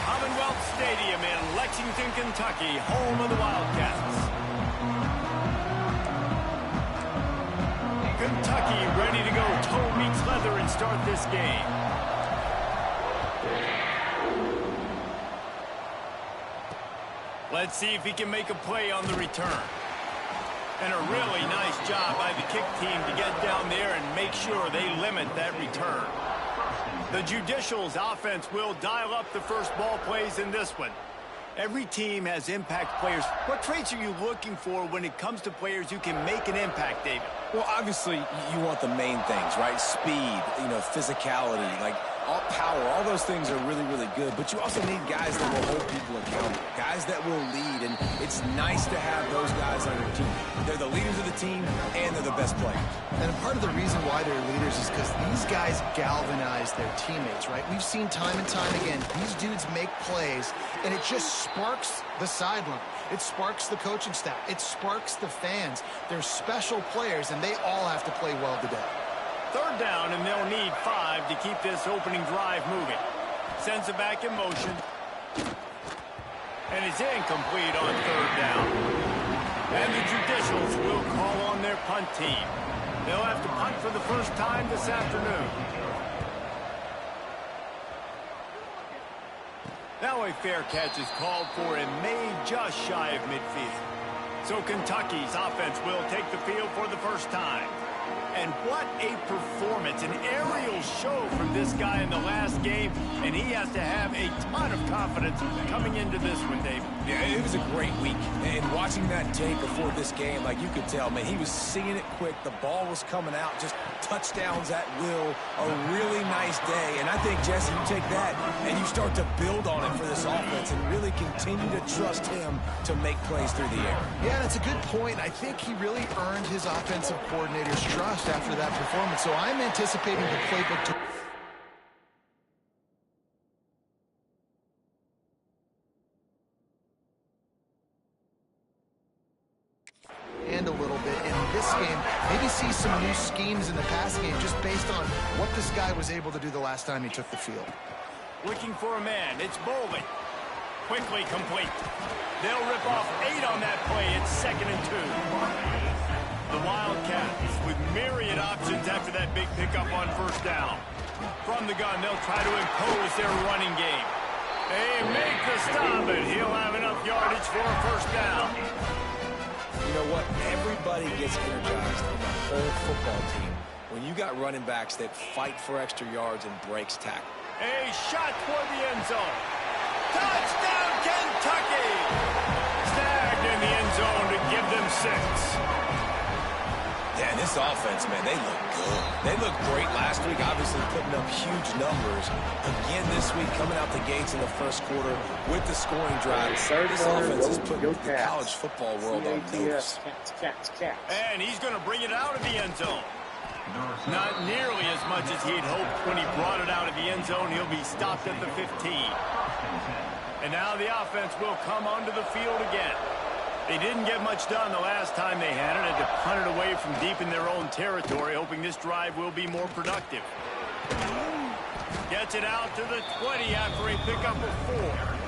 Commonwealth Stadium in Lexington, Kentucky, home of the Wildcats. Kentucky ready to go toe meets leather and start this game. Let's see if he can make a play on the return. And a really nice job by the kick team to get down there and make sure they limit that return. The Judicials offense will dial up the first ball plays in this one. Every team has impact players. What traits are you looking for when it comes to players who can make an impact, David? Well, obviously, you want the main things, right? Speed, physicality, all power, all those things are really, really good. But you also need guys that will hold people accountable, guys that will lead. And it's nice to have those guys on your team. They're the leaders of the team, and they're the best players. And part of the reason why they're leaders is because these guys galvanize their teammates, right? We've seen time and time again, these dudes make plays, and it just sparks the sideline. It sparks the coaching staff. It sparks the fans. They're special players, and they all have to play well today. Third down, and they'll need 5 to keep this opening drive moving. Sends it back in motion. And it's incomplete on third down. And the Judicials will call on their punt team. They'll have to punt for the first time this afternoon. Now a fair catch is called for and made just shy of midfield. So Kentucky's offense will take the field for the first time. And what a performance, an aerial show from this guy in the last game, and he has to have a ton of confidence coming into this one, Dave. Yeah, it was a great week, and watching that tape before this game, you could tell, man, he was seeing it quick, the ball was coming out, just touchdowns at will, a really nice day, and I think, Jesse, you take that, and you start to build on it for this offense and really continue to trust him to make plays through the air. Yeah, that's a good point. I think he really earned his offensive coordinator's trust after that performance. So I'm anticipating the playbook to and a little bit in this game. Maybe see some new schemes in the passing game just based on what this guy was able to do the last time he took the field. Looking for a man. It's Bowling. Quickly complete. They'll rip off 8 on that play. It's 2nd and 2. The Wildcats with myriad options after that big pickup on first down. From the gun, they'll try to impose their running game. They make the stop, and he'll have enough yardage for a first down. You know what? Everybody gets energized on the whole football team when you got running backs that fight for extra yards and breaks tackle. A shot toward the end zone. Touchdown, Kentucky! Snagged in the end zone to give them 6. Yeah, this offense, man, they look good. They looked great last week, obviously putting up huge numbers. Again this week, coming out the gates in the first quarter with the scoring drive. This offense is putting the college football world on notice. And he's going to bring it out of the end zone. Not nearly as much as he'd hoped when he brought it out of the end zone. He'll be stopped at the 15. And now the offense will come onto the field again. They didn't get much done the last time they had it. Had to punt it away from deep in their own territory, hoping this drive will be more productive. Gets it out to the 20 after a pickup of 4.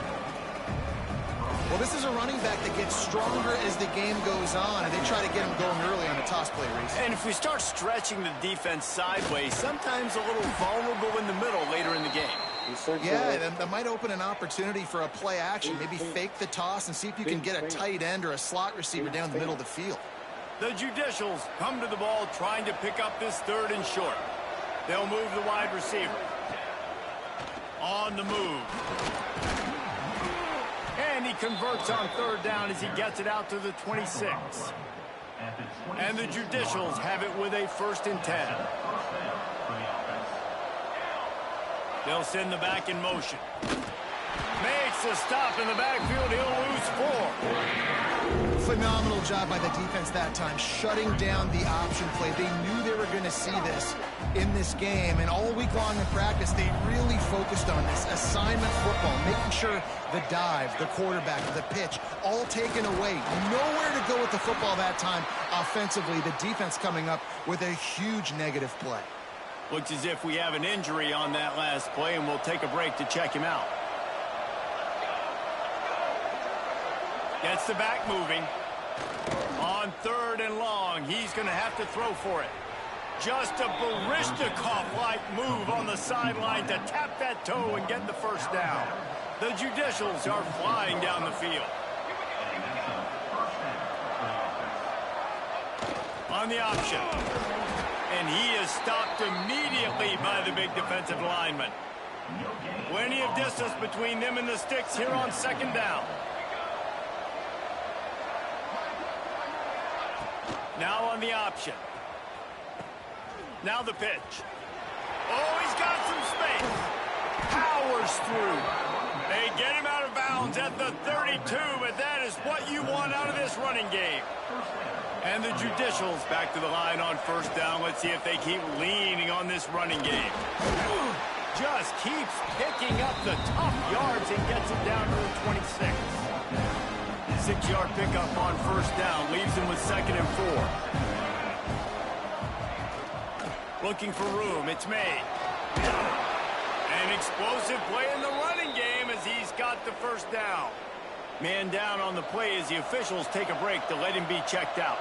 Well, this is a running back that gets stronger as the game goes on, and they try to get him going early on a toss play, Reese. And if we start stretching the defense sideways, sometimes a little vulnerable in the middle later in the game. Yeah, that might open an opportunity for a play action. Maybe fake the toss and see if you can get a tight end or a slot receiver down the middle of the field. The Judicials come to the ball trying to pick up this 3rd and short. They'll move the wide receiver. On the move. And he converts on 3rd down as he gets it out to the 26. And the Judicials have it with a 1st and 10. They'll send the back in motion. Makes a stop in the backfield. He'll lose 4. Phenomenal job by the defense that time, shutting down the option play. They knew they were going to see this in this game, and all week long in practice, they really focused on this assignment football, making sure the dive, the quarterback, the pitch, all taken away. Nowhere to go with the football that time offensively. The defense coming up with a huge negative play. Looks as if we have an injury on that last play, and we'll take a break to check him out. Gets the back moving. On 3rd and long, he's going to have to throw for it. Just a Barishnikov-like move on the sideline to tap that toe and get the first down. The Judicials are flying down the field. On the option. And he is stopped immediately by the big defensive lineman. Plenty of distance between them and the sticks here on 2nd down. Now on the option. Now the pitch. Oh, he's got some space. Powers through. They get him out of bounds at the 32, but that is what you want out of this running game. And the Judicials back to the line on 1st down. Let's see if they keep leaning on this running game. Just keeps picking up the tough yards and gets it down to the 26. 6-yard pickup on 1st down. Leaves him with 2nd and 4. Looking for room. It's made. An explosive play in the running game as he's got the 1st down. Man down on the play as the officials take a break to let him be checked out.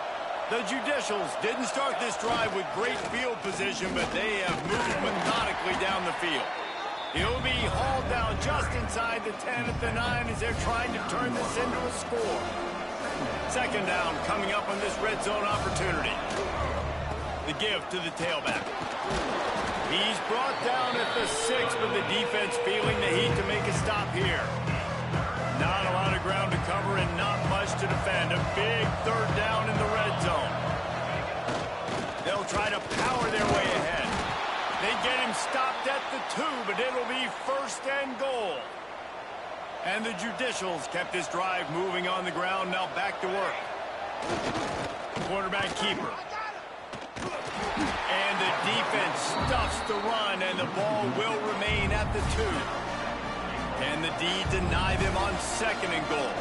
The Judicials didn't start this drive with great field position, but they have moved methodically down the field. He'll be hauled down just inside the 10 at the 9 as they're trying to turn this into a score. 2nd down coming up on this red zone opportunity. The give to the tailback. He's brought down at the 6, but the defense feeling the heat to make a stop here. Not a lot of ground to cover and not much to defend. A big 3rd down in the red zone. They'll try to power their way ahead. They get him stopped at the 2, but it'll be 1st and goal. And the Judicials kept this drive moving on the ground. Now back to work. Quarterback keeper. And the defense stuffs the run, and the ball will remain at the 2. And the D deny them on 2nd and goal.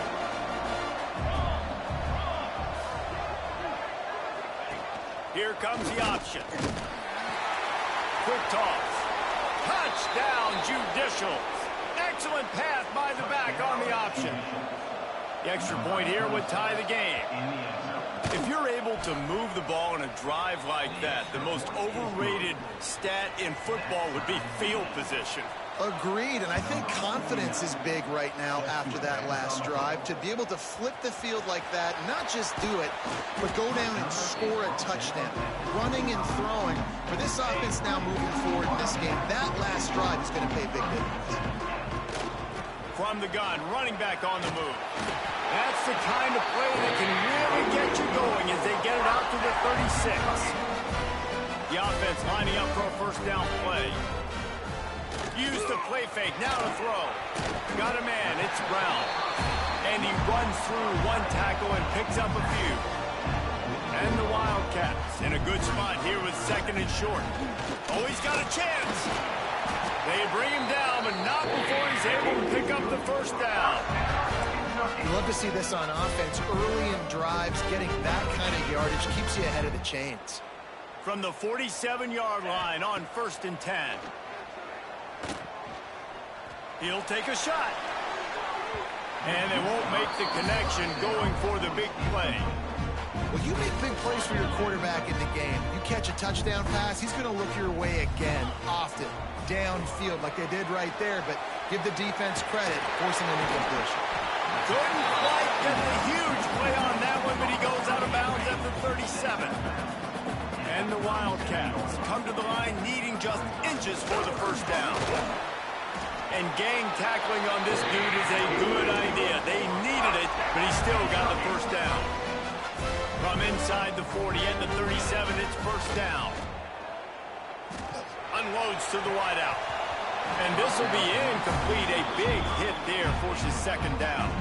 Here comes the option. Quick toss. Touchdown, Judicials. Excellent pass by the back on the option. The extra point here would tie the game. If you're able to move the ball in a drive like that, the most overrated stat in football would be field position. Agreed, and I think confidence is big right now after that last drive. To be able to flip the field like that, not just do it, but go down and score a touchdown. Running and throwing, for this offense now moving forward in this game, that last drive is going to pay big dividends. From the gun, running back on the move. That's the kind of play that can really get you going as they get it out to the 36. The offense lining up for a 1st down play. Use the play fake, now to throw. Got a man, it's Brown. And he runs through one tackle and picks up a few. And the Wildcats in a good spot here with 2nd and short. Oh, he's got a chance. They bring him down, but not before he's able to pick up the 1st down. You love to see this on offense. Early in drives, getting that kind of yardage keeps you ahead of the chains. From the 47-yard line on 1st and 10. He'll take a shot. And they won't make the connection going for the big play. Well, you make big plays for your quarterback in the game. You catch a touchdown pass, he's going to look your way again, often, downfield like they did right there, but give the defense credit, forcing an incompletion. Couldn't quite get the huge play on that one, but he goes out of bounds at the 37. And the Wildcats come to the line needing just inches for the 1st down. And gang tackling on this dude is a good idea. They needed it, but he still got the 1st down. From inside the 40 and the 37, it's 1st down. Unloads to the wideout. And this will be incomplete. A big hit there forces 2nd down.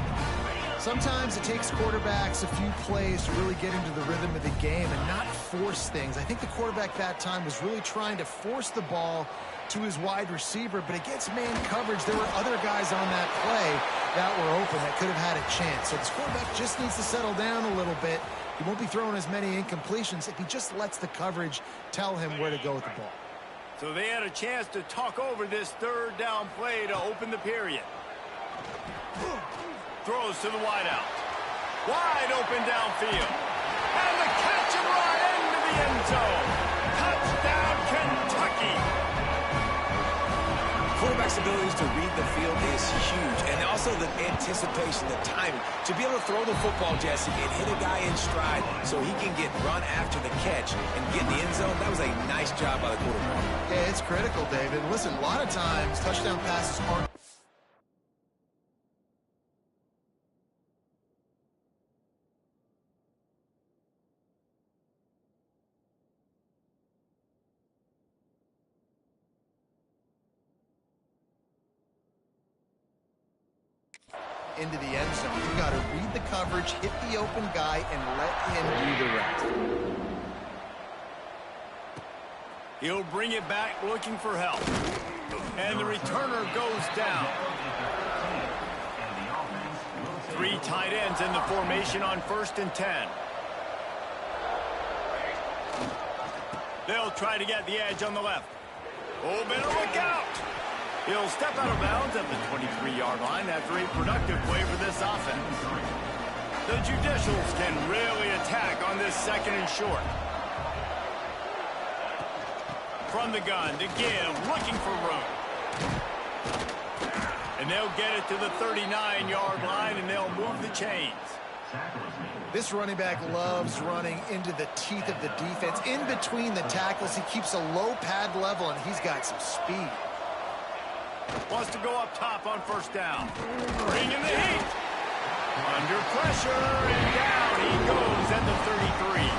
Sometimes it takes quarterbacks a few plays to really get into the rhythm of the game and not force things. I think the quarterback that time was really trying to force the ball to his wide receiver, but against man coverage, there were other guys on that play that were open that could have had a chance. So this quarterback just needs to settle down a little bit. He won't be throwing as many incompletions if he just lets the coverage tell him where to go with the ball. So they had a chance to talk over this 3rd down play to open the period. Throws to the wideout. Wide open downfield. And the catch and run into the end zone. Touchdown, Kentucky. Quarterback's abilities to read the field is huge, and also the anticipation, the timing. To be able to throw the football, Jesse, and hit a guy in stride so he can get run after the catch and get in the end zone, that was a nice job by the quarterback. Yeah, it's critical, David. Listen, a lot of times touchdown passes aren't into the end zone. You got to read the coverage, hit the open guy, and let him do the rest. He'll bring it back looking for help. And the returner goes down. 3 tight ends in the formation on 1st and 10. They'll try to get the edge on the left. Oh, better look out. He'll step out of bounds at the 23-yard line after a productive play for this offense. The Judicials can really attack on this 2nd and short. From the gun to give, looking for room. And they'll get it to the 39-yard line, and they'll move the chains. This running back loves running into the teeth of the defense. In between the tackles, he keeps a low pad level, and he's got some speed. Wants to go up top on 1st down. Bring in the heat. Under pressure, and down he goes at the 33.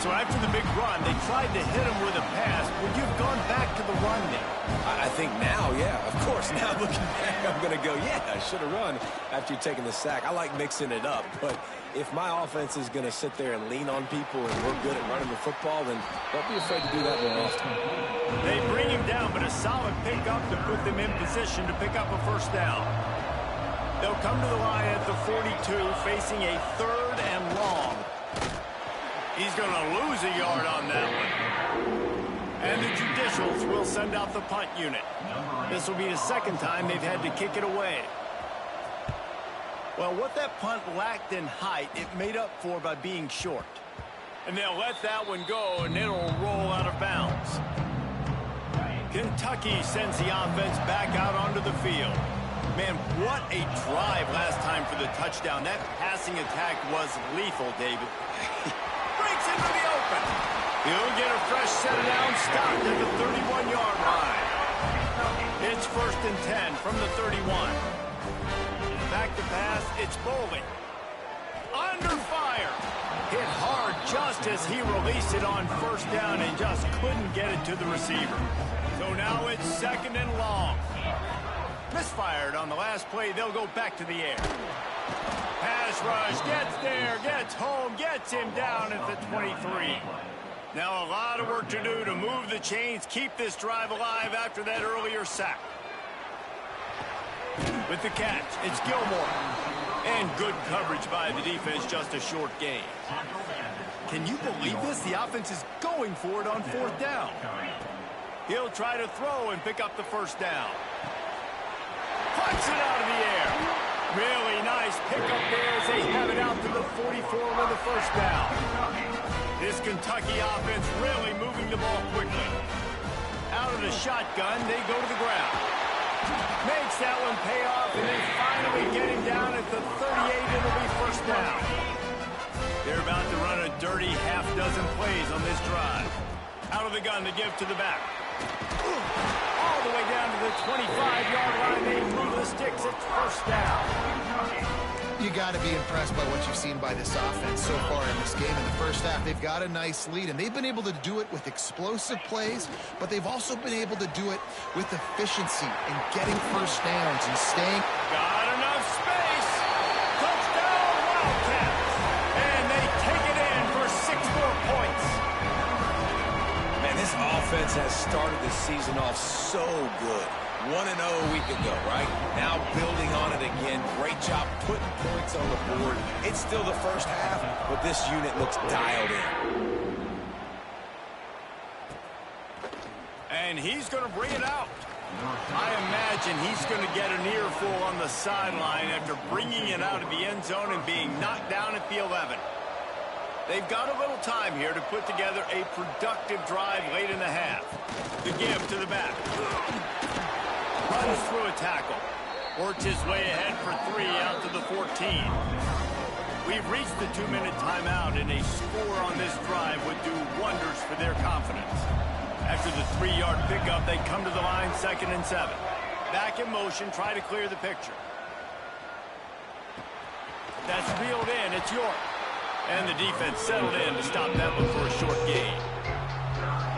So after the big run, they tried to hit him with a pass. Would you have gone back to the run there? I think now, yeah, of course. Now looking back, I'm going to go, yeah, I should have run after taking the sack. I like mixing it up, but if my offense is going to sit there and lean on people and we're good at running the football, then don't be afraid to do that more often. They bring him down, but a solid pickup to put them in position to pick up a 1st down. They'll come to the line at the 42, facing a 3rd and long. He's going to lose a yard on that one. And the Judicials will send out the punt unit. This will be the 2nd time they've had to kick it away. Well, what that punt lacked in height, it made up for by being short. And they'll let that one go, and it'll roll out of bounds. Kentucky sends the offense back out onto the field. Man, what a drive last time for the touchdown. That passing attack was lethal, David. Breaks into the open. He'll get a fresh set down, stopped at the 31-yard line. It's 1st and 10 from the 31. Back to pass, it's Bowling. Under fire. Hit hard just as he released it on 1st down and just couldn't get it to the receiver. So now it's 2nd and long. Misfired on the last play. They'll go back to the air. Pass rush, gets there, gets home, gets him down at the 23. Now a lot of work to do to move the chains, keep this drive alive after that earlier sack. With the catch, it's Gilmore. And good coverage by the defense, just a short gain. Can you believe this? The offense is going for it on 4th down. He'll try to throw and pick up the 1st down. Punts it out of the air. Really nice pickup there as they have it out to the 44 with the 1st down. This Kentucky offense really moving the ball quickly. Out of the shotgun, they go to the ground. Makes that one pay off, and they finally get him down at the 38. It'll be 1st down. They're about to run a dirty half-dozen plays on this drive. Out of the gun to give to the back. All the way down to the 25-yard line. They move the sticks. It's 1st down. You got to be impressed by what you've seen by this offense so far in this game. In the 1st half, they've got a nice lead, and they've been able to do it with explosive plays, but they've also been able to do it with efficiency and getting 1st downs and staying. Got enough space. Touchdown, Wildcats. And they take it in for 6 more points. Man, this offense has started the season off so good. 1-0 a week ago, right? Now building on it again. Great job putting points on the board. It's still the 1st half, but this unit looks dialed in. And he's going to bring it out. I imagine he's going to get an earful on the sideline after bringing it out of the end zone and being knocked down at the 11. They've got a little time here to put together a productive drive late in the half. The give to the back. Runs through a tackle. Works his way ahead for 3 out to the 14. We've reached the 2-minute timeout, and a score on this drive would do wonders for their confidence. After the 3-yard pickup, they come to the line 2nd and 7. Back in motion, try to clear the picture. That's reeled in. It's York. And the defense settled in to stop that one for a short gain.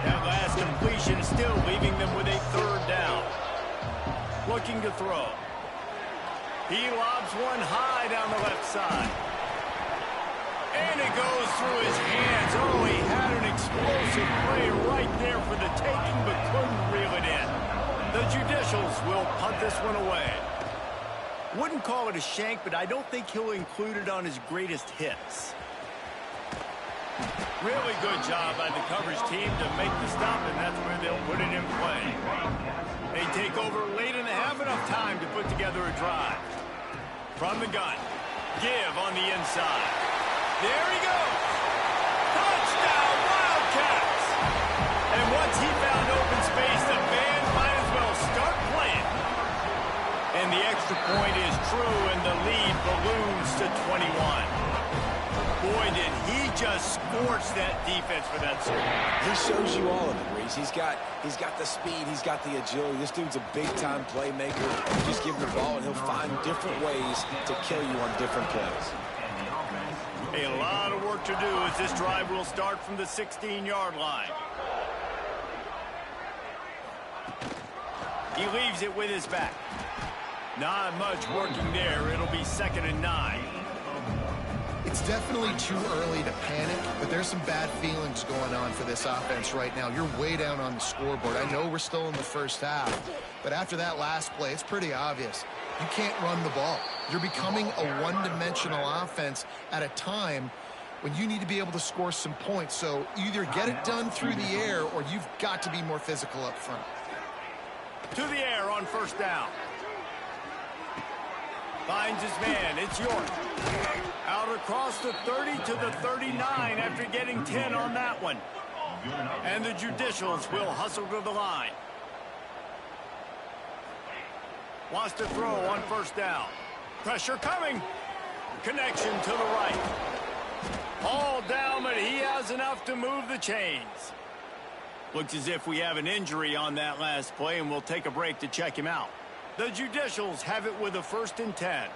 That last completion still leaving them with a 3rd down. Looking to throw. He lobs one high down the left side. And it goes through his hands. Oh, he had an explosive play right there for the taking, but couldn't reel it in. The Judicials will punt this one away. Wouldn't call it a shank, but I don't think he'll include it on his greatest hits. Really good job by the coverage team to make the stop, and that's where they'll put it in play. They take over late in the half, enough time to put together a drive. From the gun, give on the inside. There he goes. Touchdown, Wildcats. And once he found open space, the band might as well start playing. And the extra point is true, and the lead balloons to 21. Boy, did he just scorch that defense for that score. He shows you all of it, Reese. He's got the speed, he's got the agility. This dude's a big-time playmaker. Just give him the ball, and he'll find different ways to kill you on different plays. A lot of work to do as this drive will start from the 16-yard line. He leaves it with his back. Not much working there. It'll be 2nd and 9. It's definitely too early to panic, but there's some bad feelings going on for this offense right now. You're way down on the scoreboard. I know we're still in the first half, but after that last play, it's pretty obvious. You can't run the ball. You're becoming a one-dimensional offense at a time when you need to be able to score some points. So either get it done through the air or you've got to be more physical up front. To the air on 1st down. Finds his man. It's York. Out across the 30 to the 39 after getting 10 on that one. And the Judicials will hustle to the line. Wants to throw on 1st down. Pressure coming. Connection to the right. All down, but he has enough to move the chains. Looks as if we have an injury on that last play, and we'll take a break to check him out. The Judicials have it with a 1st and 10.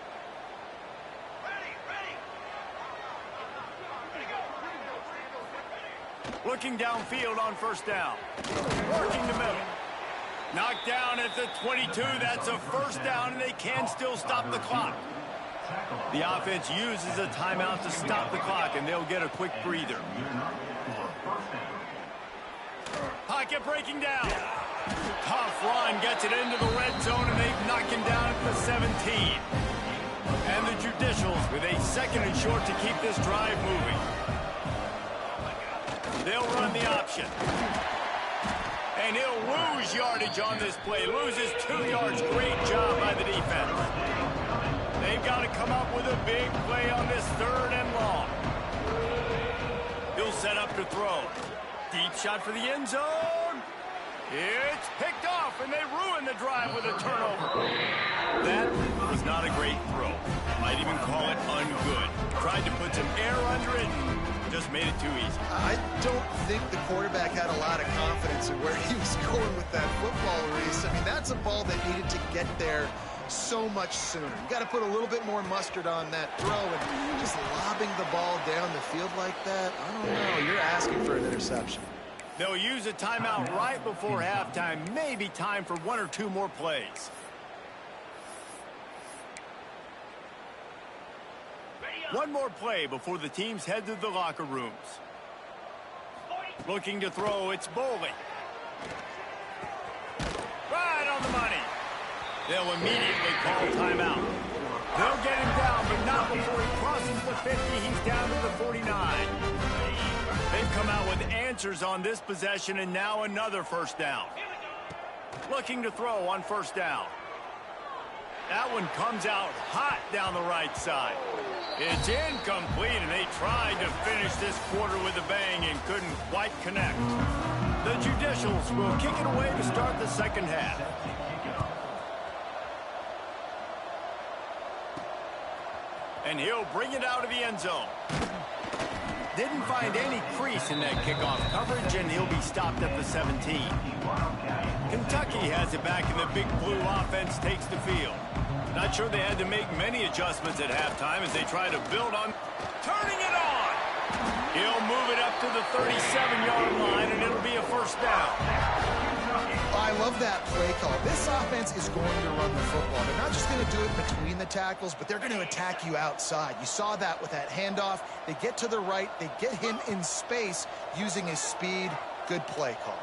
Looking downfield on 1st down. Working the middle. Knocked down at the 22. That's a 1st down, and they can still stop the clock. The offense uses a timeout to stop the clock, and they'll get a quick breather. Pocket breaking down. Tough run gets it into the red zone, and they've knocked him down at the 17. And the Judicials with a 2nd and short to keep this drive moving. They'll run the option. And he'll lose yardage on this play. Loses 2 yards. Great job by the defense. They've got to come up with a big play on this 3rd and long. He'll set up to throw. Deep shot for the end zone. It's picked off, and they ruin the drive with a turnover. That was not a great throw. Might even call it ungood. Tried to put some air under it and just made it too easy. I don't think the quarterback had a lot of confidence in where he was going with that football, Reese. I mean, that's a ball that needed to get there so much sooner. You got to put a little bit more mustard on that throw, and just lobbing the ball down the field like that, I don't know. You're asking for an interception. They'll use a timeout right before halftime. Maybe time for 1 or 2 more plays. One more play before the teams head to the locker rooms. Looking to throw, it's Bowling. Right on the money. They'll immediately call timeout. They'll get him down, but not before he crosses the 50. He's down to the 49. They've come out with answers on this possession, and now another 1st down. Looking to throw on first down. That one comes out hot down the right side. It's incomplete, and they tried to finish this quarter with a bang and couldn't quite connect. The Judicials will kick it away to start the second half. And he'll bring it out of the end zone. Didn't find any crease in that kickoff coverage, and he'll be stopped at the 17. Kentucky has it back, and the Big Blue offense takes the field. Not sure they had to make many adjustments at halftime as they try to build on. Turning it on! He'll move it up to the 37-yard line, and it'll be a first down. I love that play call. This offense is going to run the football. They're not just going to do it between the tackles, but they're going to attack you outside. You saw that with that handoff. They get to the right. They get him in space using his speed. Good play call.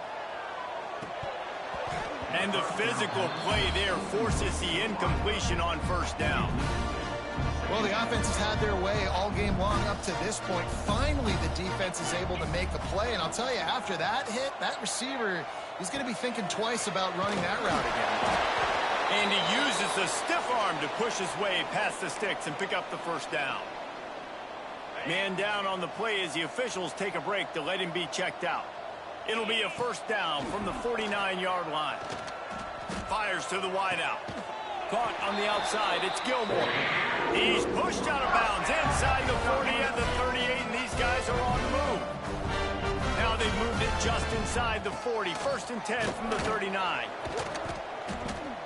And the physical play there forces the incompletion on first down. Well, the offense has had their way all game long up to this point. Finally, the defense is able to make a play. And I'll tell you, after that hit, that receiver, he's going to be thinking twice about running that route again. And he uses the stiff arm to push his way past the sticks and pick up the first down. Man down on the play as the officials take a break to let him be checked out. It'll be a first down from the 49-yard line. Fires to the wideout. Caught on the outside. It's Gilmore. He's pushed out of bounds inside the 40 and the 38, and these guys are on the move. Now they've moved it just inside the 40. First and 10 from the 39.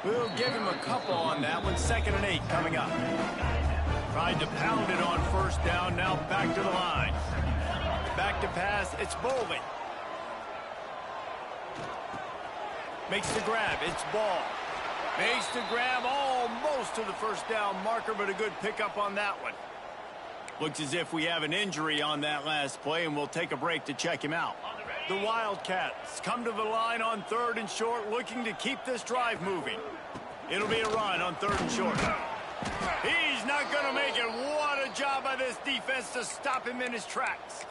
We'll give him a couple on that one. 2nd and 8 coming up. Tried to pound it on first down. Now back to the line. Back to pass. It's Bowling. Makes the grab. It's Ball. Makes the grab almost to the first down marker, but a good pickup on that one. Looks as if we have an injury on that last play, and we'll take a break to check him out. The Wildcats come to the line on 3rd and short, looking to keep this drive moving. It'll be a run on 3rd and short. He's not going to make it. What a job by this defense to stop him in his tracks.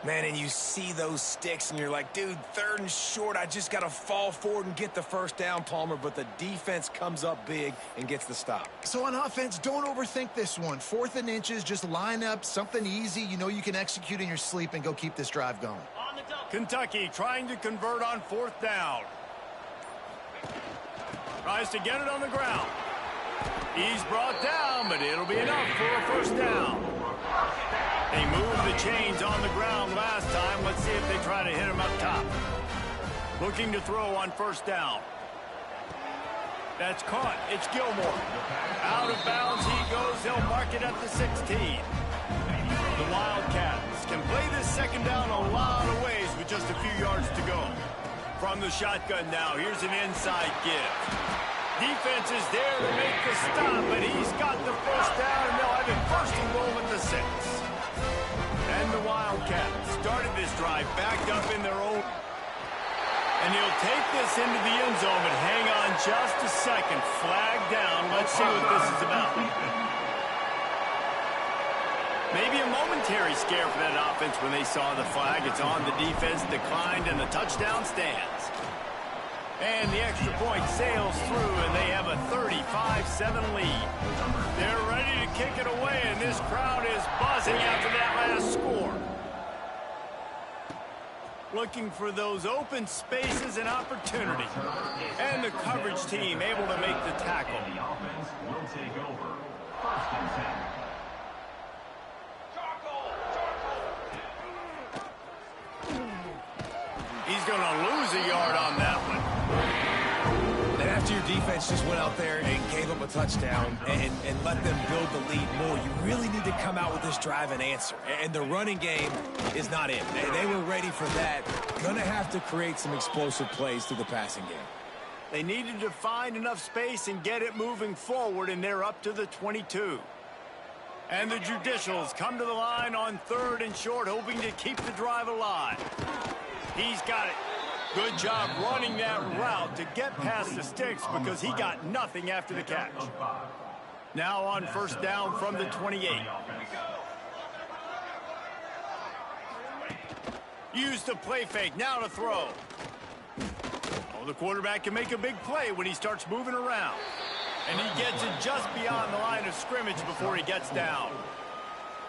Man, and you see those sticks, and you're like, dude, 3rd and short, I just got to fall forward and get the first down, Palmer, but the defense comes up big and gets the stop. So on offense, don't overthink this one. 4th and inches, just line up something easy you know you can execute in your sleep and go keep this drive going. Kentucky trying to convert on 4th down. Tries to get it on the ground. He's brought down, but it'll be enough for a first down. They moved the chains on the ground last time. Let's see if they try to hit him up top. Looking to throw on first down. That's caught. It's Gilmore. Out of bounds he goes. They'll mark it at the 16. The Wildcats can play this second down a lot of ways with just a few yards to go. From the shotgun now, here's an inside give. Defense is there to make the stop, but he's got the first down, and they'll have it first and goal at the 6. And the Wildcats started this drive backed up in their own. And he'll take this into the end zone, but hang on just a second. Flag down. Let's see what this is about. Maybe a momentary scare for that offense when they saw the flag. It's on. The defense declined, and the touchdown stands. And the extra point sails through, and they have a 35-7 lead. They're ready to kick it away, and this crowd is buzzing after that last score. Looking for those open spaces and opportunity. And the coverage team able to make the tackle. The offense will take over. 1st and 10. He's going to lose a yard on that one. And after your defense just went out there and gave up a touchdown and let them build the lead more, you really need to come out with this drive and answer. And the running game is not in. They were ready for that. Going to have to create some explosive plays through the passing game. They needed to find enough space and get it moving forward, and they're up to the 22. And the Judicials come to the line on 3rd and short, hoping to keep the drive alive. He's got it. Good job running that route to get past the sticks because he got nothing after the catch. Now on first down from the 28. Use the play fake. Now to throw. Well, the quarterback can make a big play when he starts moving around. And he gets it just beyond the line of scrimmage before he gets down.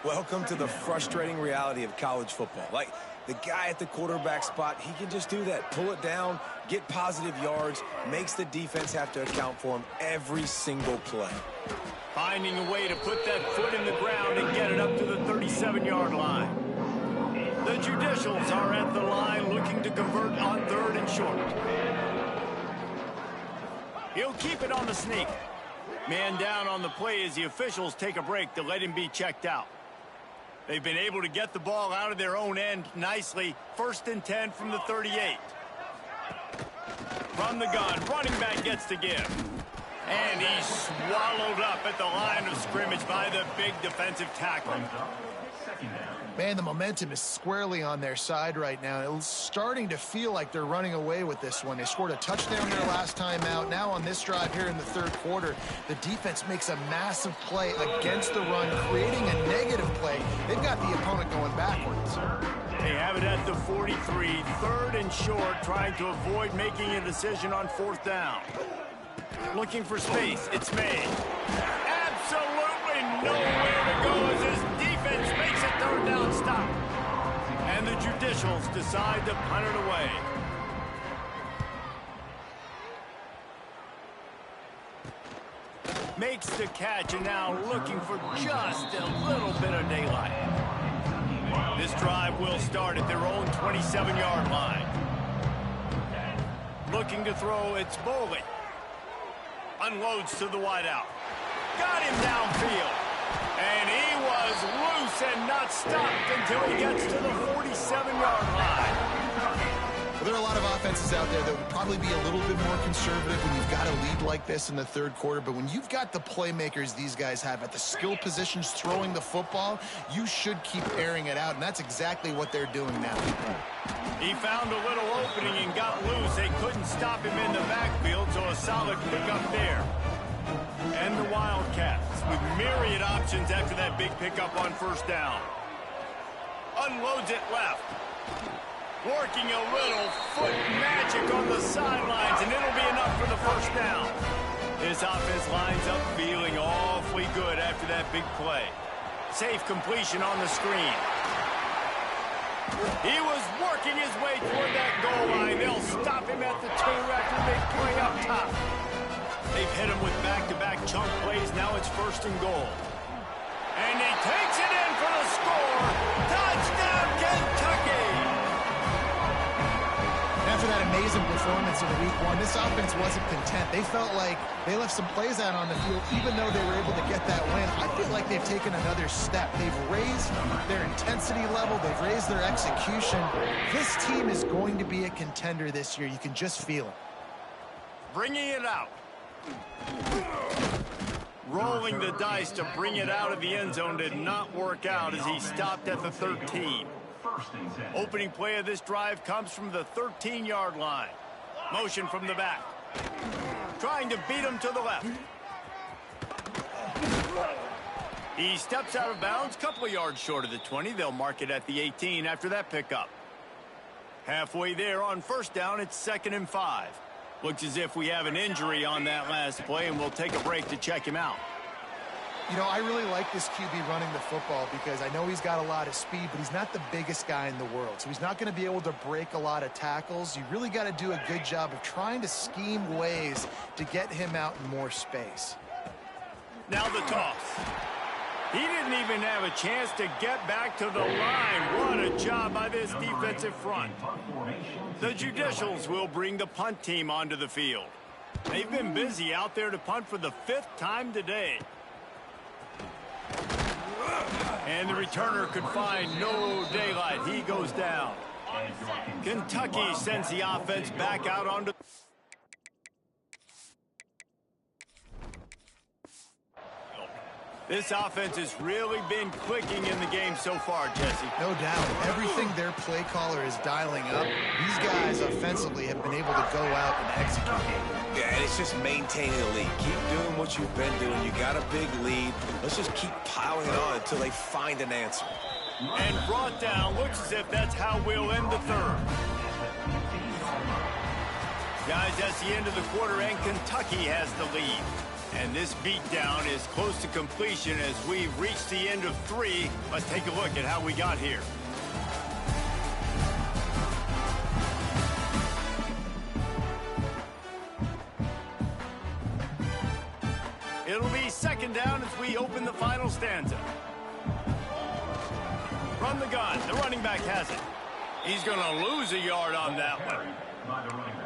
Welcome to the frustrating reality of college football. Like, the guy at the quarterback spot, he can just do that. Pull it down, get positive yards, makes the defense have to account for him every single play. Finding a way to put that foot in the ground and get it up to the 37-yard line. The Judicials are at the line looking to convert on 3rd and short. He'll keep it on the sneak. Man down on the play as the officials take a break to let him be checked out. They've been able to get the ball out of their own end nicely. 1st and 10 from the 38. From the gun, running back gets to give. And he's swallowed up at the line of scrimmage by the big defensive tackle. Man, the momentum is squarely on their side right now. It's starting to feel like they're running away with this one. They scored a touchdown their last time out. Now on this drive here in the 3rd quarter, the defense makes a massive play against the run, creating a negative play. They've got the opponent going backwards. They have it at the 43, 3rd and short, trying to avoid making a decision on 4th down. Looking for space. It's made. Absolutely nowhere to go as his defense makes a 3rd down stop. And the Judicials decide to punt it away. Makes the catch and now looking for just a little bit of daylight. This drive will start at their own 27-yard line. Looking to throw, it's Bowling. Unloads to the wideout. Got him downfield. And he was loose and not stopped until he gets to the 47-yard line. Well, there are a lot of offenses out there that would probably be a little bit more conservative when you've got a lead like this in the 3rd quarter. But when you've got the playmakers these guys have at the skill positions throwing the football, you should keep airing it out. And that's exactly what they're doing now. He found a little opening and got loose. They couldn't stop him in the backfield, so a solid pickup there. And the Wildcats with myriad options after that big pickup on 1st down. Unloads it left. Working a little foot magic on the sidelines, and it'll be enough for the 1st down. This offense lines up feeling awfully good after that big play. Safe completion on the screen. He was working his way toward that goal line. They'll stop him at the 2 after they play up top. They've hit him with back-to-back chunk plays. Now it's 1st and goal. And he takes it in for the score. Touchdown, Kentucky! After that amazing performance in week 1, this offense wasn't content. They felt like they left some plays out on the field, even though they were able to get that win. I feel like they've taken another step. They've raised their intensity level. They've raised their execution. This team is going to be a contender this year. You can just feel it. Bringing it out. Rolling the dice to bring it out of the end zone did not work out as he stopped at the 13. Opening play of this drive comes from the 13-yard line. Motion from the back. Trying to beat him to the left. He steps out of bounds, couple of yards short of the 20. They'll mark it at the 18 after that pickup. Halfway there on 1st down, it's 2nd and 5. Looks as if we have an injury on that last play, and we'll take a break to check him out. You know, I really like this QB running the football because I know he's got a lot of speed, but he's not the biggest guy in the world. So he's not going to be able to break a lot of tackles. You really got to do a good job of trying to scheme ways to get him out in more space. Now the toss. He didn't even have a chance to get back to the line. What a job by this defensive front. The Judicials will bring the punt team onto the field. They've been busy out there to punt for the 5th time today. And the returner could find no daylight. He goes down. Kentucky sends the offense back out onto... This offense has really been clicking in the game so far, Jesse. No doubt. Everything their play caller is dialing up, these guys offensively have been able to go out and execute. Yeah, and it's just maintaining the lead. Keep doing what you've been doing. You got a big lead. Let's just keep piling it on until they find an answer. And brought down. Looks as if that's how we'll end the 3rd. Guys, that's the end of the quarter, and Kentucky has the lead. And this beatdown is close to completion as we've reached the end of 3. Let's take a look at how we got here. It'll be second down as we open the final stanza. Run the gun. The running back has it. He's going to lose a yard on that one.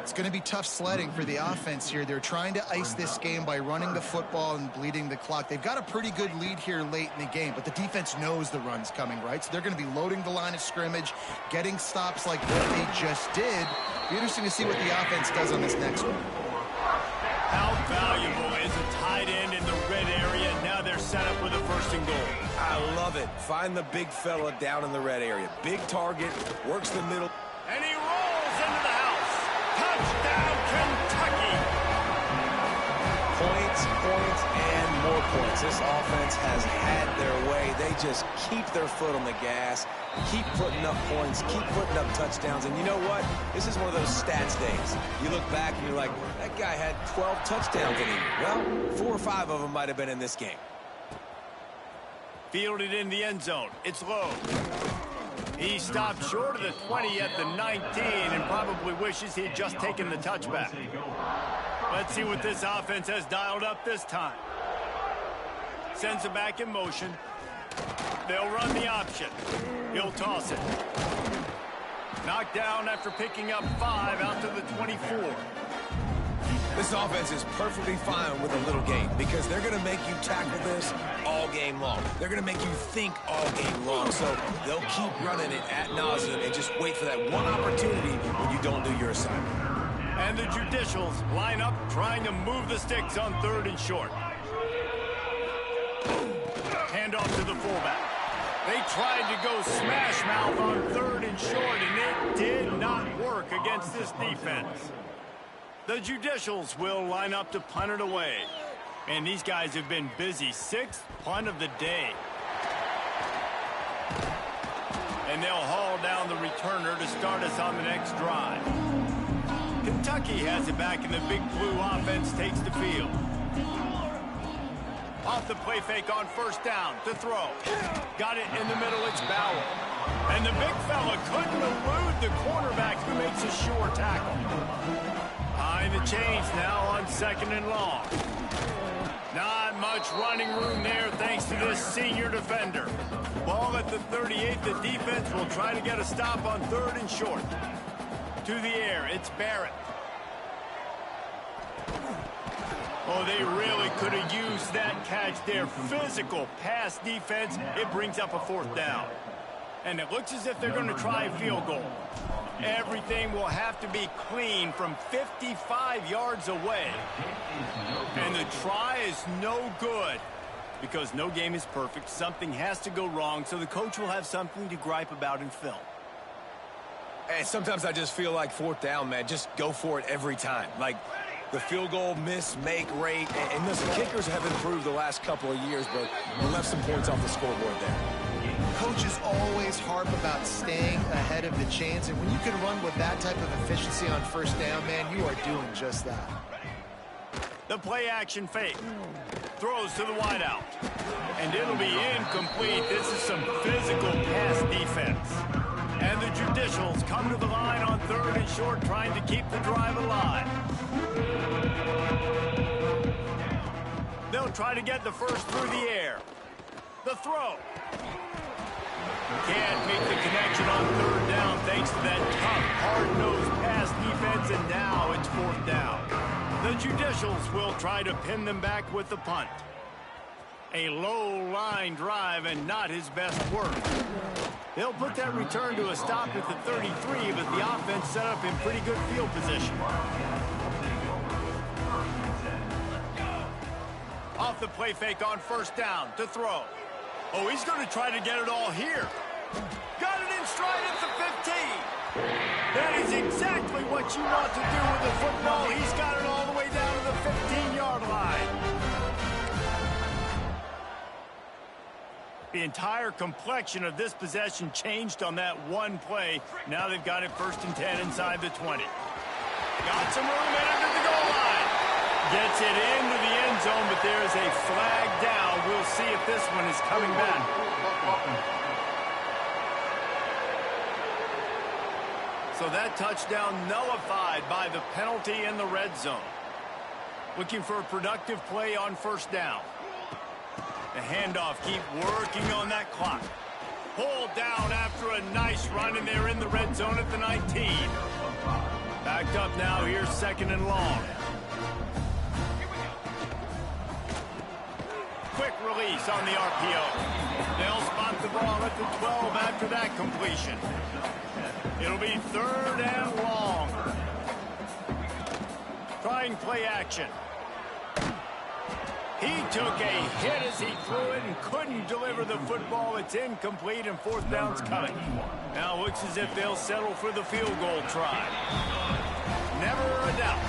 It's going to be tough sledding for the offense here. They're trying to ice this game by running the football and bleeding the clock. They've got a pretty good lead here late in the game, but the defense knows the run's coming, right? So they're going to be loading the line of scrimmage, getting stops like what they just did. Be interesting to see what the offense does on this next one. How valuable is a tight end in the red area? Now they're set up with a 1st and goal. I love it. Find the big fella down in the red area. Big target, works the middle. And he rolls into the house. Touchdown, Kentucky. Points, and more points. This offense has had their way. They just keep their foot on the gas, keep putting up points, keep putting up touchdowns. And you know what? This is one of those stats days. You look back and you're like, that guy had 12 touchdowns in a year. Well, 4 or 5 of them might have been in this game. Fielded in the end zone. It's low. He stopped short of the 20 at the 19 and probably wishes he'd just taken the touchback. Let's see what this offense has dialed up this time. Sends it back in motion. They'll run the option. He'll toss it. Knocked down after picking up 5 out to the 24. This offense is perfectly fine with a little game because they're going to make you tackle this all game long. They're going to make you think all game long. So they'll keep running it ad nauseum and just wait for that one opportunity when you don't do your assignment. And the Judicials line up trying to move the sticks on 3rd and short. Hand off to the fullback. They tried to go smash mouth on 3rd and short, and it did not work against this defense. The Judicials will line up to punt it away. And these guys have been busy. 6th punt of the day. And they'll haul down the returner to start us on the next drive. Kentucky has it back, and the big blue offense takes the field. Off the play fake on 1st down to throw. Got it in the middle, it's Bauer. And the big fella couldn't elude the cornerback who makes a sure tackle. Behind the chains now on 2nd and long. Not much running room there thanks to this senior defender. Ball at the 38, the defense will try to get a stop on 3rd and short. To the air, it's Barrett. Oh, they really could have used that catch there. Physical pass defense. It brings up a 4th down. And it looks as if they're going to try a field goal. Everything will have to be clean from 55 yards away. And the try is no good because no game is perfect. Something has to go wrong, so the coach will have something to gripe about in film. And sometimes I just feel like 4th down, man. Just go for it every time. Like the field goal miss-make rate. And listen, kickers have improved the last couple of years, but we left some points off the scoreboard there. Coaches always harp about staying ahead of the chains, and when you can run with that type of efficiency on 1st down, man, you are doing just that. The play action fake. Throws to the wideout. And it'll be incomplete. This is some physical pass defense. And the Judicials come to the line on 3rd and short, trying to keep the drive alive. They'll try to get the 1st through the air. The throw. Can't make the connection on 3rd down thanks to that tough, hard-nosed pass defense, and now it's 4th down. The Judicials will try to pin them back with the punt. A low-line drive and not his best work. They'll put that return to a stop at the 33, but the offense set up in pretty good field position. Off the play fake on 1st down to throw. Oh, he's going to try to get it all here. Got it in stride at the 15. That is exactly what you want to do with the football. He's got it all the way down to the 15-yard line. The entire complexion of this possession changed on that one play. Now they've got it 1st and 10 inside the 20. Got some room in under the goal line. Gets it into the end zone, but there's a flag down. We'll see if this one is coming back. So that touchdown nullified by the penalty in the red zone. Looking for a productive play on first down. The handoff, keep working on that clock. Pulled down after a nice run, and they're in the red zone at the 19. Backed up now, here's second and long. Quick release on the RPO. They'll spot the ball at the 12 after that completion. It'll be third and long. Trying play action. He took a hit as he threw it and couldn't deliver the football. It's incomplete, and fourth down's coming. Now looks as if they'll settle for the field goal try. Never a doubt.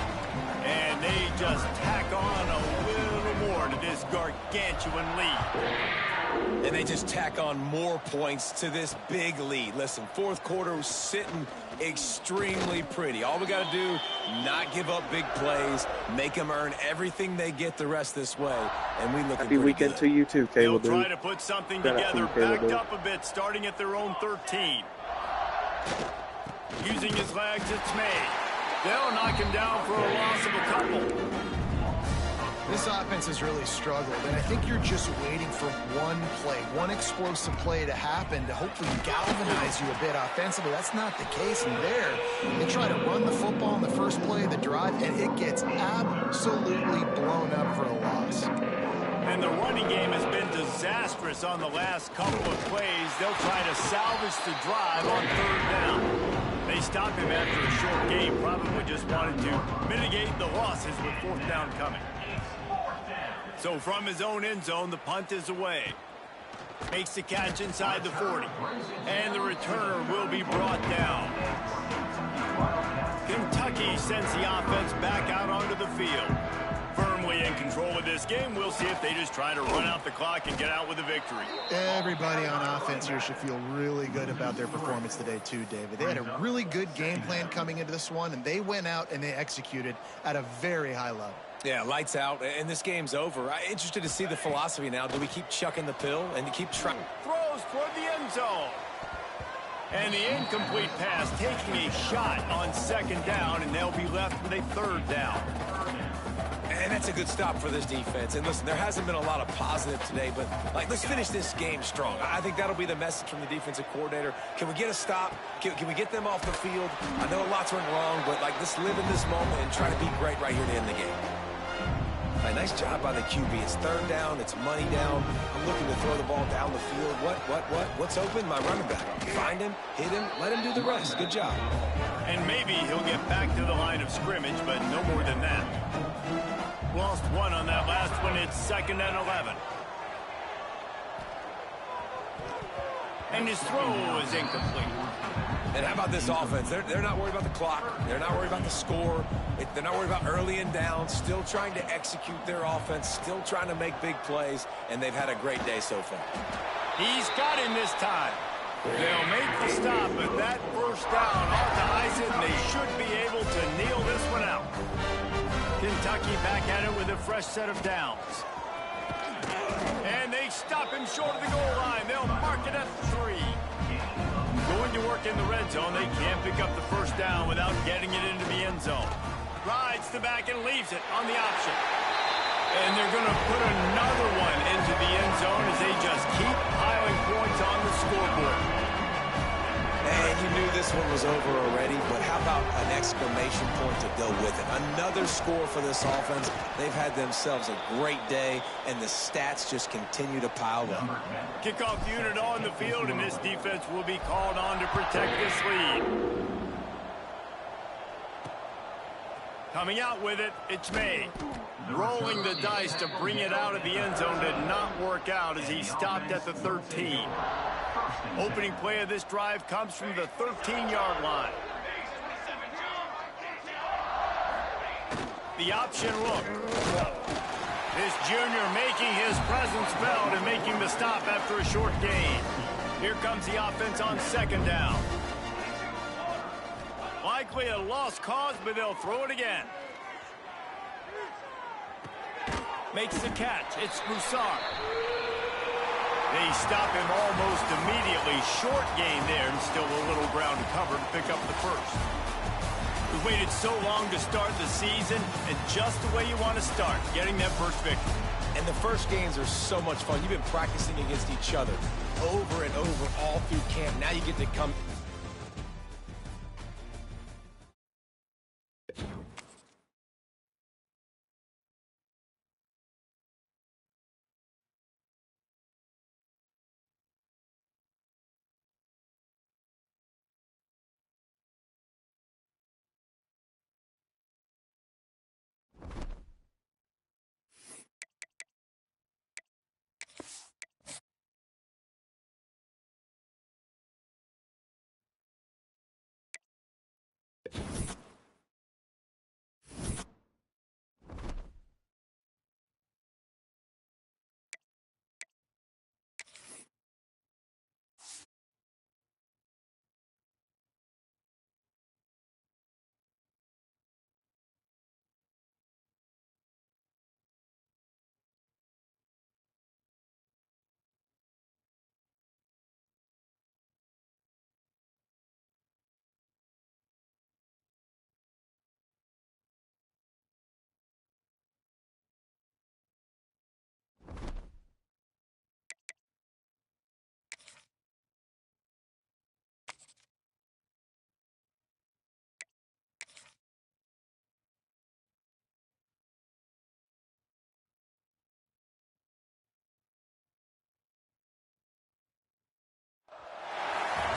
And they just tack on a little more to this gargantuan lead. And they just tack on more points to this big lead. Listen, fourth quarter was sitting extremely pretty. All we got to do, not give up big plays, make them earn everything they get the rest this way, and we look Happy weekend good. to you too, Caleb. They'll try to put something together, backed up a bit, starting at their own 13. Using his legs, it's made. They'll knock him down for a loss of a couple. This offense has really struggled, and I think you're just waiting for one play, one explosive play to happen to hopefully galvanize you a bit offensively. That's not the case, and there, they try to run the football in the first play of the drive, and it gets absolutely blown up for a loss. And the running game has been disastrous on the last couple of plays. They'll try to salvage the drive on third down. They stopped him after a short game, probably just wanted to mitigate the losses with fourth down coming. So from his own end zone, the punt is away. Makes the catch inside the 40. And the returner will be brought down. Kentucky sends the offense back out onto the field. Firmly in control of this game. We'll see if they just try to run out the clock and get out with a victory. Everybody on offense here should feel really good about their performance today too, David. They had a really good game plan coming into this one, and they went out and they executed at a very high level. Yeah, lights out, and this game's over. I'm interested to see the philosophy now. Do we keep chucking the pill and keep trying? Throws toward the end zone. And the incomplete pass taking a shot on second down, and they'll be left with a third down. And that's a good stop for this defense. And listen, there hasn't been a lot of positive today, but let's finish this game strong. I think that'll be the message from the defensive coordinator. Can we get a stop? Can we get them off the field? I know lots went wrong, but let's live in this moment and try to be great right here to end the game. Nice job by the QB. It's third down. It's money down. I'm looking to throw the ball down the field. What's open? My running back. Find him, hit him, let him do the rest. Good job. And maybe he'll get back to the line of scrimmage, but no more than that. Lost one on that last one. It's second and 11. And his throw is incomplete. And how about this offense? They're not worried about the clock. They're not worried about the score. They're not worried about early and down. Still trying to execute their offense. Still trying to make big plays. And they've had a great day so far. He's got him this time. They'll make the stop, but that first down off the ice, and they should be able to kneel this one out. Kentucky back at it with a fresh set of downs. And they stop him short of the goal line. They'll mark it at 3. Going to work in the red zone. They can't pick up the first down without getting it into the end zone. Rides the back and leaves it on the option. And they're going to put another one into the end zone as they just keep piling points on the scoreboard. And you knew this one was over already, but how about an exclamation point to go with it? Another score for this offense. They've had themselves a great day, and the stats just continue to pile up. Kickoff unit on the field, and this defense will be called on to protect this lead. Coming out with it, it's May. Rolling the dice to bring it out of the end zone did not work out as he stopped at the 13. Opening play of this drive comes from the 13-yard line. The option look. This junior making his presence felt and making the stop after a short gain. Here comes the offense on second down. Likely a lost cause, but they'll throw it again. Makes the catch. It's Broussard. They stop him almost immediately. Short gain there, and still a little ground to cover to pick up the first. We waited so long to start the season, and just the way you want to start, getting that first victory. And the first games are so much fun. You've been practicing against each other over and over all through camp. Now you get to come.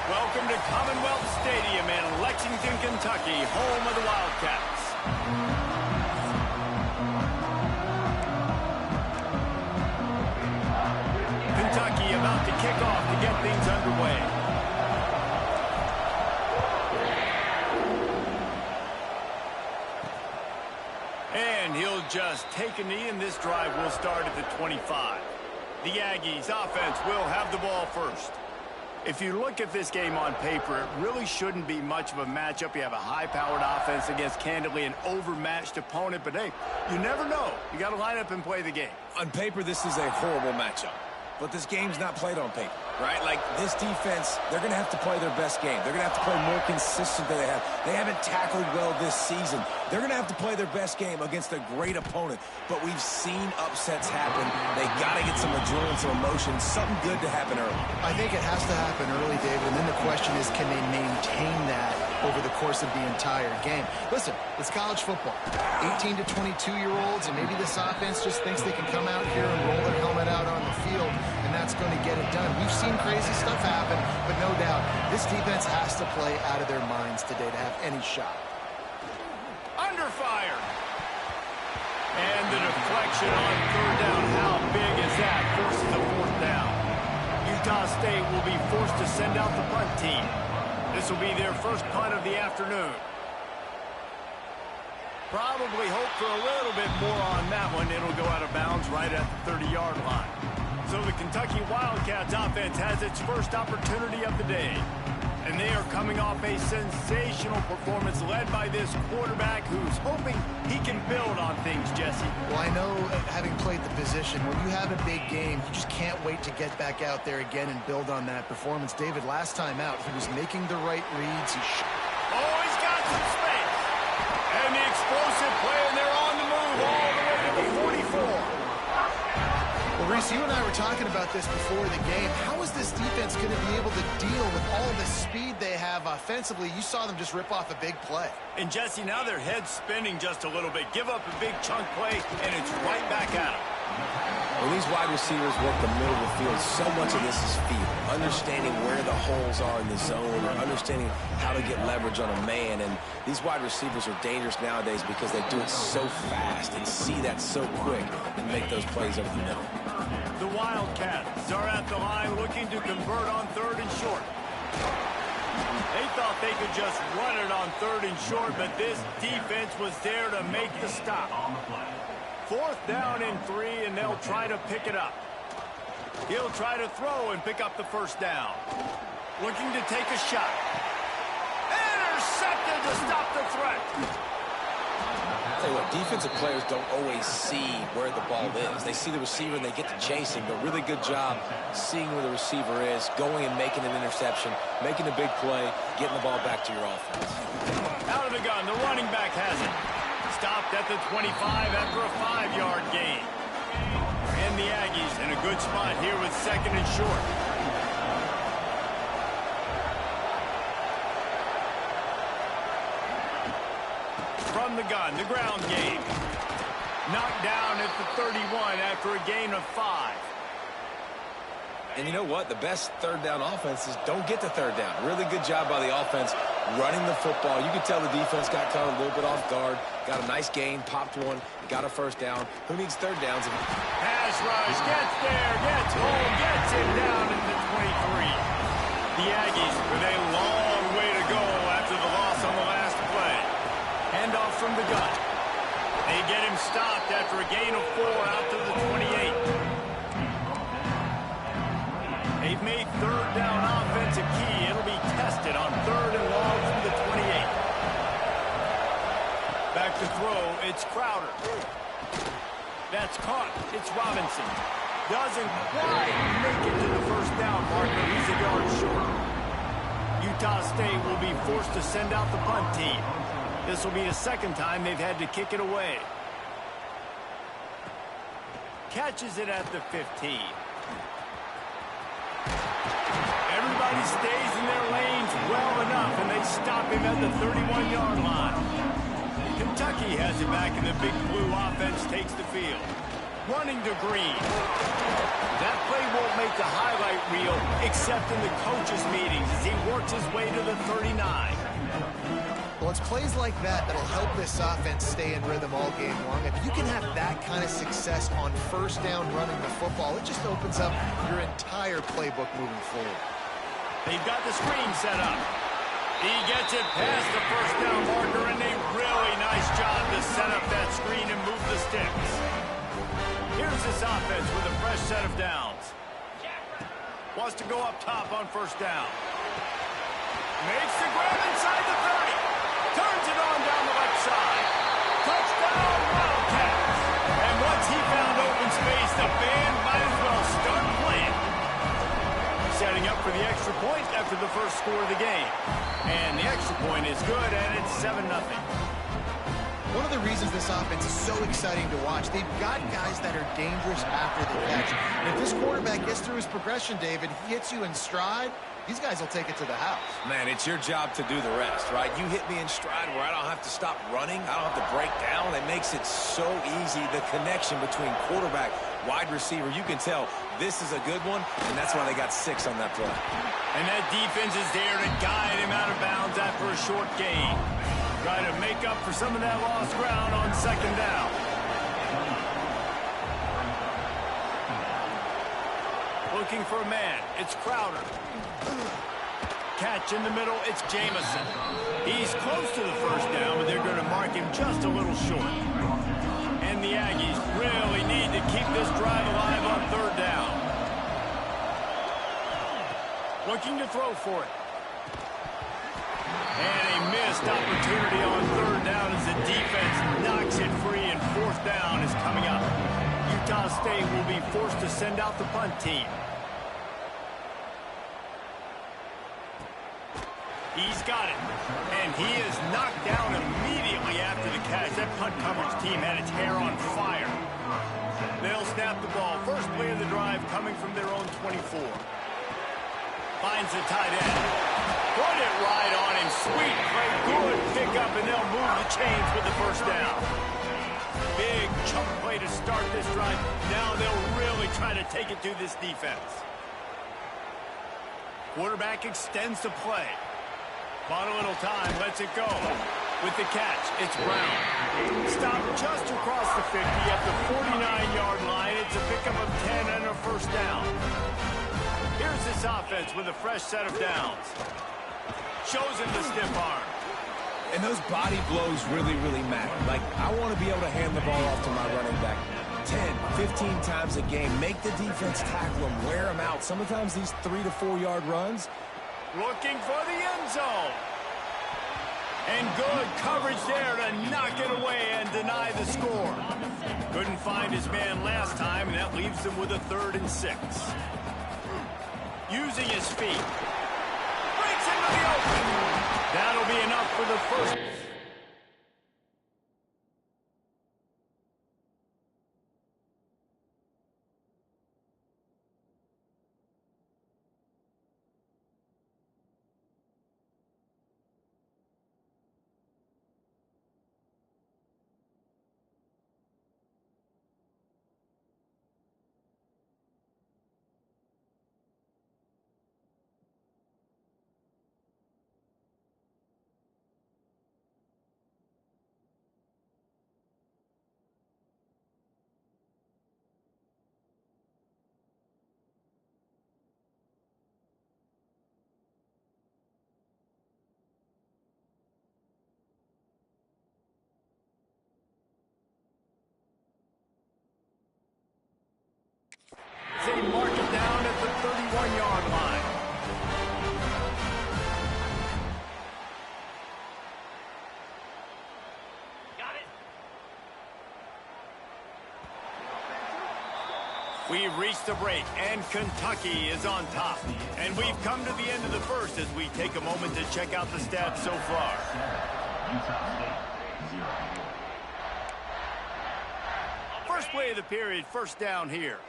Welcome to Commonwealth Stadium in Lexington, Kentucky, home of the Wildcats. Kentucky about to kick off to get things underway. And he'll just take a knee, and this drive will start at the 25. The Aggies offense will have the ball first. If you look at this game on paper, it really shouldn't be much of a matchup. You have a high-powered offense against, candidly, an overmatched opponent. But, hey, you never know. You got to line up and play the game. On paper, this is a horrible matchup. But this game's not played on paper, right? Like, this defense, they're going to have to play their best game. They're going to have to play more consistent than they have. They haven't tackled well this season. They're going to have to play their best game against a great opponent. But we've seen upsets happen. They got to get some adrenaline, some emotion, something good to happen early. I think it has to happen early, David, and then the question is, can they maintain that over the course of the entire game? Listen, it's college football. 18 to 22-year-olds, and maybe this offense just thinks they can come out here and roll their helmet out on the field, and that's going to get it done. We've seen crazy stuff happen, but no doubt, this defense has to play out of their minds today to have any shot. Under fire. And the deflection on third down. How big is that? Forces a fourth down. Utah State will be forced to send out the punt team. This will be their first punt of the afternoon. Probably hope for a little bit more on that one. It'll go out of bounds right at the 30-yard line. So the Kentucky Wildcats offense has its first opportunity of the day. And they are coming off a sensational performance led by this quarterback who's hoping he can build on things, Jesse. Well, I know, having played the position, when you have a big game, you just can't wait to get back out there again and build on that performance. David, last time out, he was making the right reads. Oh, he's got some space. And the explosive play, and they're on the move all the way to the 44. Well, Reese, you and I were talking about this before the game. How is this defense going to be able to deal with all the speed they have offensively? You saw them just rip off a big play. And, Jesse, now their head's spinning just a little bit. Give up a big chunk play, and it's right back at them. When these wide receivers work the middle of the field, so much of this is feel. Understanding where the holes are in the zone, or understanding how to get leverage on a man. And these wide receivers are dangerous nowadays because they do it so fast and see that so quick and make those plays over the middle. The Wildcats are at the line looking to convert on third and short. They thought they could just run it on third and short, but this defense was there to make the stop. Fourth down and 3, and they'll try to pick it up. He'll try to throw and pick up the first down. Looking to take a shot. intercepted to stop the threat. I'll tell you what, defensive players don't always see where the ball is. They see the receiver and they get to chasing, but really good job seeing where the receiver is, going and making an interception, making a big play, getting the ball back to your offense. Out of the gun, the running back has it. Stopped at the 25 after a 5-yard gain. And the Aggies in a good spot here with 2nd and short. From the gun, the ground game. Knocked down at the 31 after a gain of 5. And you know what? The best third down offenses don't get to third down. Really good job by the offense running the football. You could tell the defense got caught a little bit off guard. Got a nice gain, popped one, got a first down. Who needs third downs? Pass rush, gets there, gets home, gets him down in the 23. The Aggies with a long way to go after the loss on the last play. Handoff from the gun. They get him stopped after a gain of 4 out to the 28. They've made third down offense a key. It'll be tested on 3rd and long from the 28. Back to throw, it's Crowder. That's caught. It's Robinson. Doesn't quite make it to the first down marker. He's a yard short. Utah State will be forced to send out the punt team. This will be the 2nd time they've had to kick it away. Catches it at the 15. Everybody stays in their lanes well enough, and they stop him at the 31-yard line. Kentucky has it back, and the Big Blue offense takes the field. Running to Green. That play won't make the highlight reel except in the coaches' meetings as he works his way to the 39. Well, it's plays like that that'll help this offense stay in rhythm all game long. If you can have that kind of success on first down running the football, it just opens up your entire playbook moving forward. They've got the screen set up. He gets it past the first down marker, and a really nice job to set up that screen and move the sticks. Here's this offense with a fresh set of downs. Wants to go up top on first down. Makes the grab inside the 30. Turns it on down the left side. Touchdown, Wildcats. And once he found open space, the band might as well start playing. Setting up for the extra point after the first score of the game. And the extra point is good, and it's 7-0. One of the reasons this offense is so exciting to watch, they've got guys that are dangerous after the catch. And if this quarterback gets through his progression, David, he hits you in stride, these guys will take it to the house. Man, it's your job to do the rest, right? You hit me in stride where I don't have to stop running. I don't have to break down. It makes it so easy, the connection between quarterback, wide receiver. You can tell this is a good one, and that's why they got 6 on that play. And that defense is there to guide him out of bounds after a short gain. Try to make up for some of that lost ground on 2nd down. Looking for a man. It's Crowder. Catch in the middle. It's Jamison. He's close to the first down, but they're going to mark him just a little short. And the Aggies really need to keep this drive alive on 3rd down. Looking to throw for it. And a missed opportunity on 3rd down as the defense knocks it free, and 4th down is coming up. Utah State will be forced to send out the punt team. He's got it. And he is knocked down immediately after the catch. That punt coverage team had its hair on fire. They'll snap the ball. First play of the drive coming from their own 24. Finds the tight end. Put it right on him. Sweet play. Good pickup, and they'll move the chains with the first down. Big chunk play to start this drive. Now they'll really try to take it to this defense. Quarterback extends the play. Bought a little time, lets it go. With the catch, it's Brown. Stopped just across the 50 at the 49-yard line. It's a pickup of 10 and a first down. Here's this offense with a fresh set of downs. Shows him the stiff arm. And those body blows really, really matter. Like, I want to be able to hand the ball off to my running back 10, 15 times a game. Make the defense tackle them, wear them out. Sometimes these 3 to 4 yard runs. Looking for the end zone. And good coverage there to knock it away and deny the score. Couldn't find his man last time, and that leaves him with a 3rd and 6. Using his feet. Breaks into the open. That'll be enough for the first. They mark it down at the 31-yard line. Got it. We've reached the break, and Kentucky is on top. And we've come to the end of the first as we take a moment to check out the stats so far. First play of the period, first down here.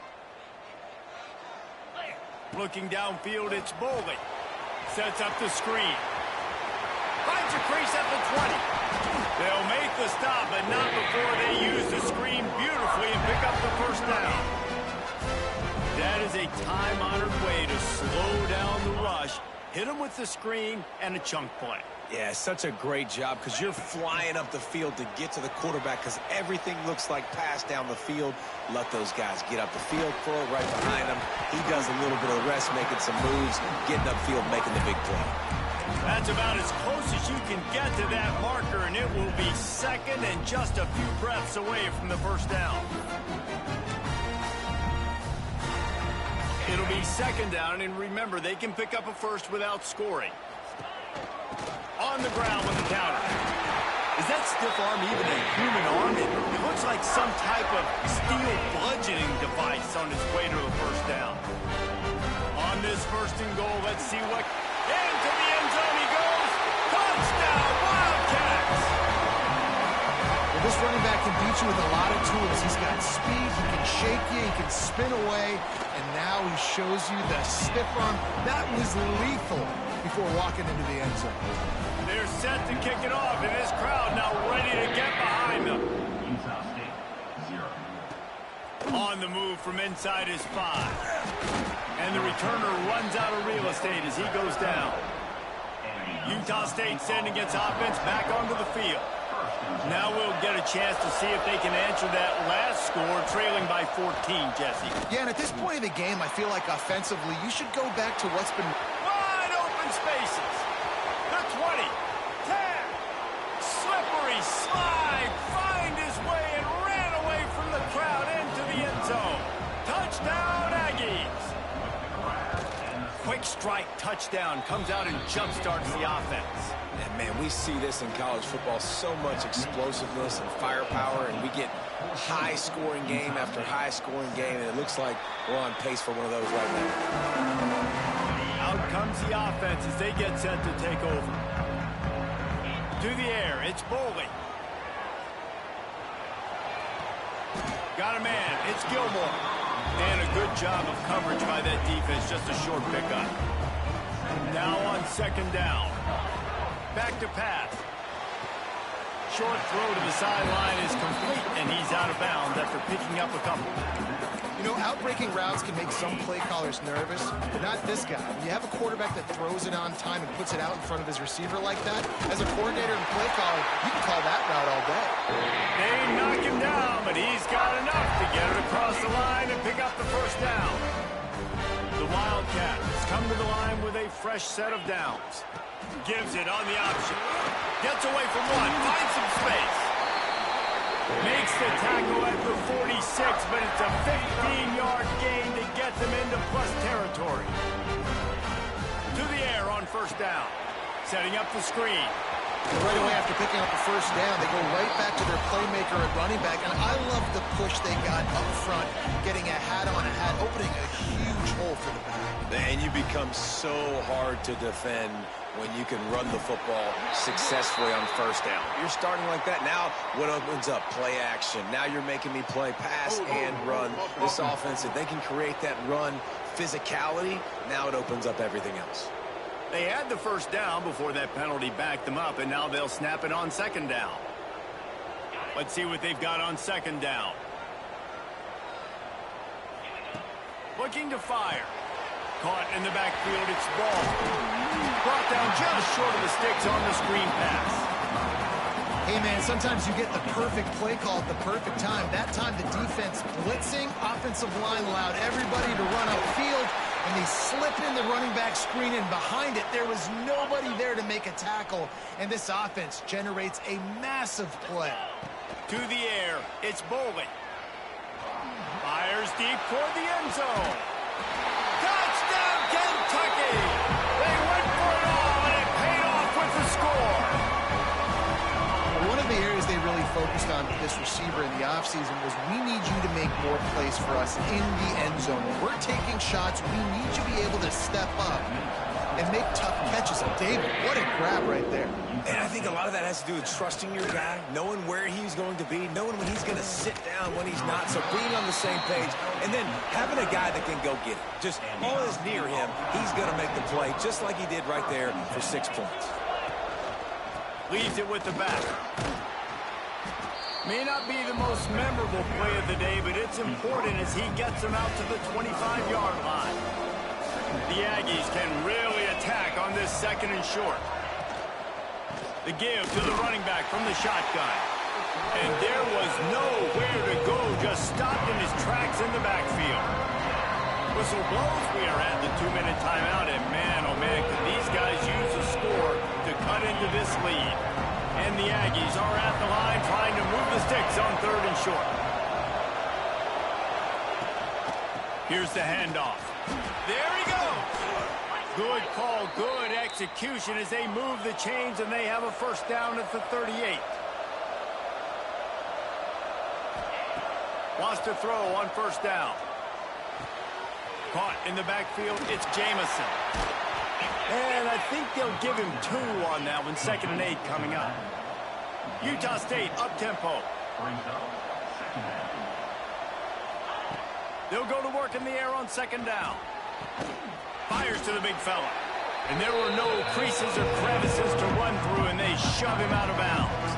Looking downfield, it's Bolden. Sets up the screen. Finds a crease at the 20. They'll make the stop, but not before they use the screen beautifully and pick up the first down. That is a time-honored way to slow down the rush, hit them with the screen, and a chunk play. Yeah, such a great job because you're flying up the field to get to the quarterback because everything looks like pass down the field. Let those guys get up the field, throw it right behind him. He does a little bit of the rest, making some moves, getting upfield, making the big play. That's about as close as you can get to that marker, and it will be second and just a few breaths away from the first down. It'll be second down, and remember, they can pick up a first without scoring. On the ground with the counter. Is that stiff arm even a human arm? It looks like some type of steel bludgeoning device on its way to the first down. On this 1st and goal, let's see what... Into the end zone he goes! Touchdown, Wildcats! Well, this running back can beat you with a lot of tools. He's got speed, he can shake you, he can spin away, and now he shows you the stiff arm. That was lethal before walking into the end zone. They're set to kick it off, and this crowd now ready to get behind them. Utah State, 0. On the move from inside his 5. And the returner runs out of real estate as he goes down. Utah State sending its offense back onto the field. Now we'll get a chance to see if they can answer that last score, trailing by 14, Jesse. Yeah, and at this point of the game, I feel like offensively, you should go back to what's been... Wide open spaces. The 20, 10, slippery slide, find his way and ran away from the crowd into the end zone. Touchdown, Aggies. Quick strike touchdown comes out and jump-starts the offense. And man, we see this in college football, so much explosiveness and firepower, and we get high-scoring game after high-scoring game, and it looks like we're on pace for one of those right now. Out comes the offense as they get set to take over. To the air, it's Bolden. Got a man, it's Gilmore. And a good job of coverage by that defense, just a short pickup. Now on 2nd down. Back to pass. Short throw to the sideline is complete, and he's out of bounds after picking up a couple. You know, outbreaking routes can make some play callers nervous, but not this guy. When you have a quarterback that throws it on time and puts it out in front of his receiver like that, as a coordinator and play caller, you can call that route all day. They knock him down, but he's got enough to get it across the line and pick up the first down. The Wildcats come to the line with a fresh set of downs. Gives it on the option. Gets away from one. Finds some space. Makes the tackle at the 46, but it's a 15-yard gain to get them into plus territory. To the air on 1st down. Setting up the screen. Right away after picking up the first down, they go right back to their playmaker at running back. And I love the push they got up front, getting a hat on a hat, opening a huge hole for the back. And you become so hard to defend when you can run the football successfully on first down. You're starting like that. Now what opens up? Play action. Now you're making me play pass and run. This offense, if they can create that run physicality, now it opens up everything else. They had the first down before that penalty backed them up, and now they'll snap it on second down. Let's see what they've got on second down. Looking to fire. Caught in the backfield, it's ball. Brought down just short of the sticks on the screen pass. Hey, man, sometimes you get the perfect play call at the perfect time. That time the defense blitzing, offensive line allowed everybody to run upfield, and they slip in the running back screen, and behind it, there was nobody there to make a tackle, and this offense generates a massive play. To the air, it's Bowling. Fires deep toward the end zone. Touchdown, Kentucky! They went for it all, and it paid off with the score. One of the areas they really focused on with this receiver in the offseason was, we need you to make more plays for us in the end zone. When we're taking shots, we need you to be able to step up and make tough catches. And David, what a grab right there. And I think a lot of that has to do with trusting your guy, knowing where he's going to be, knowing when he's going to sit down, when he's not. So being on the same page, and then having a guy that can go get it. Just all is near him, he's going to make the play, just like he did right there for 6 points. Leaves it with the back. May not be the most memorable play of the day, but it's important as he gets them out to the 25-yard line. The Aggies can really attack on this second and short. The give to the running back from the shotgun. And there was nowhere to go, just stopped in his tracks in the backfield. Whistle blows, we are at the 2-minute timeout, and man, oh man, could these guys use a score to cut into this lead. And the Aggies are at the line trying to move the sticks on third and short. Here's the handoff. There he goes. Good call, good execution as they move the chains, and they have a first down at the 38. Wants to throw on first down. Caught in the backfield, it's Jamison. And I think they'll give him 2 on that one, 2nd and 8 coming up. Utah State up-tempo. They'll go to work in the air on second down. Fires to the big fella. And there were no creases or crevices to run through, and they shove him out of bounds.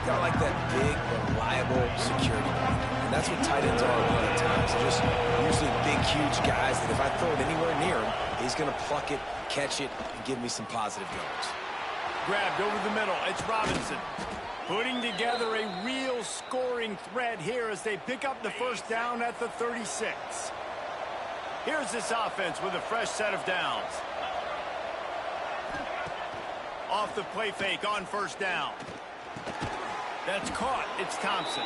Got like that big, reliable security blanket. And that's what tight ends are a lot of times. They're just usually big, huge guys that if I throw it anywhere near him, he's going to pluck it, catch it, and give me some positive yards. Grabbed over the middle. It's Robinson. Putting together a real scoring threat here as they pick up the first down at the 36. Here's this offense with a fresh set of downs. Off the play fake on first down. That's caught. It's Thompson.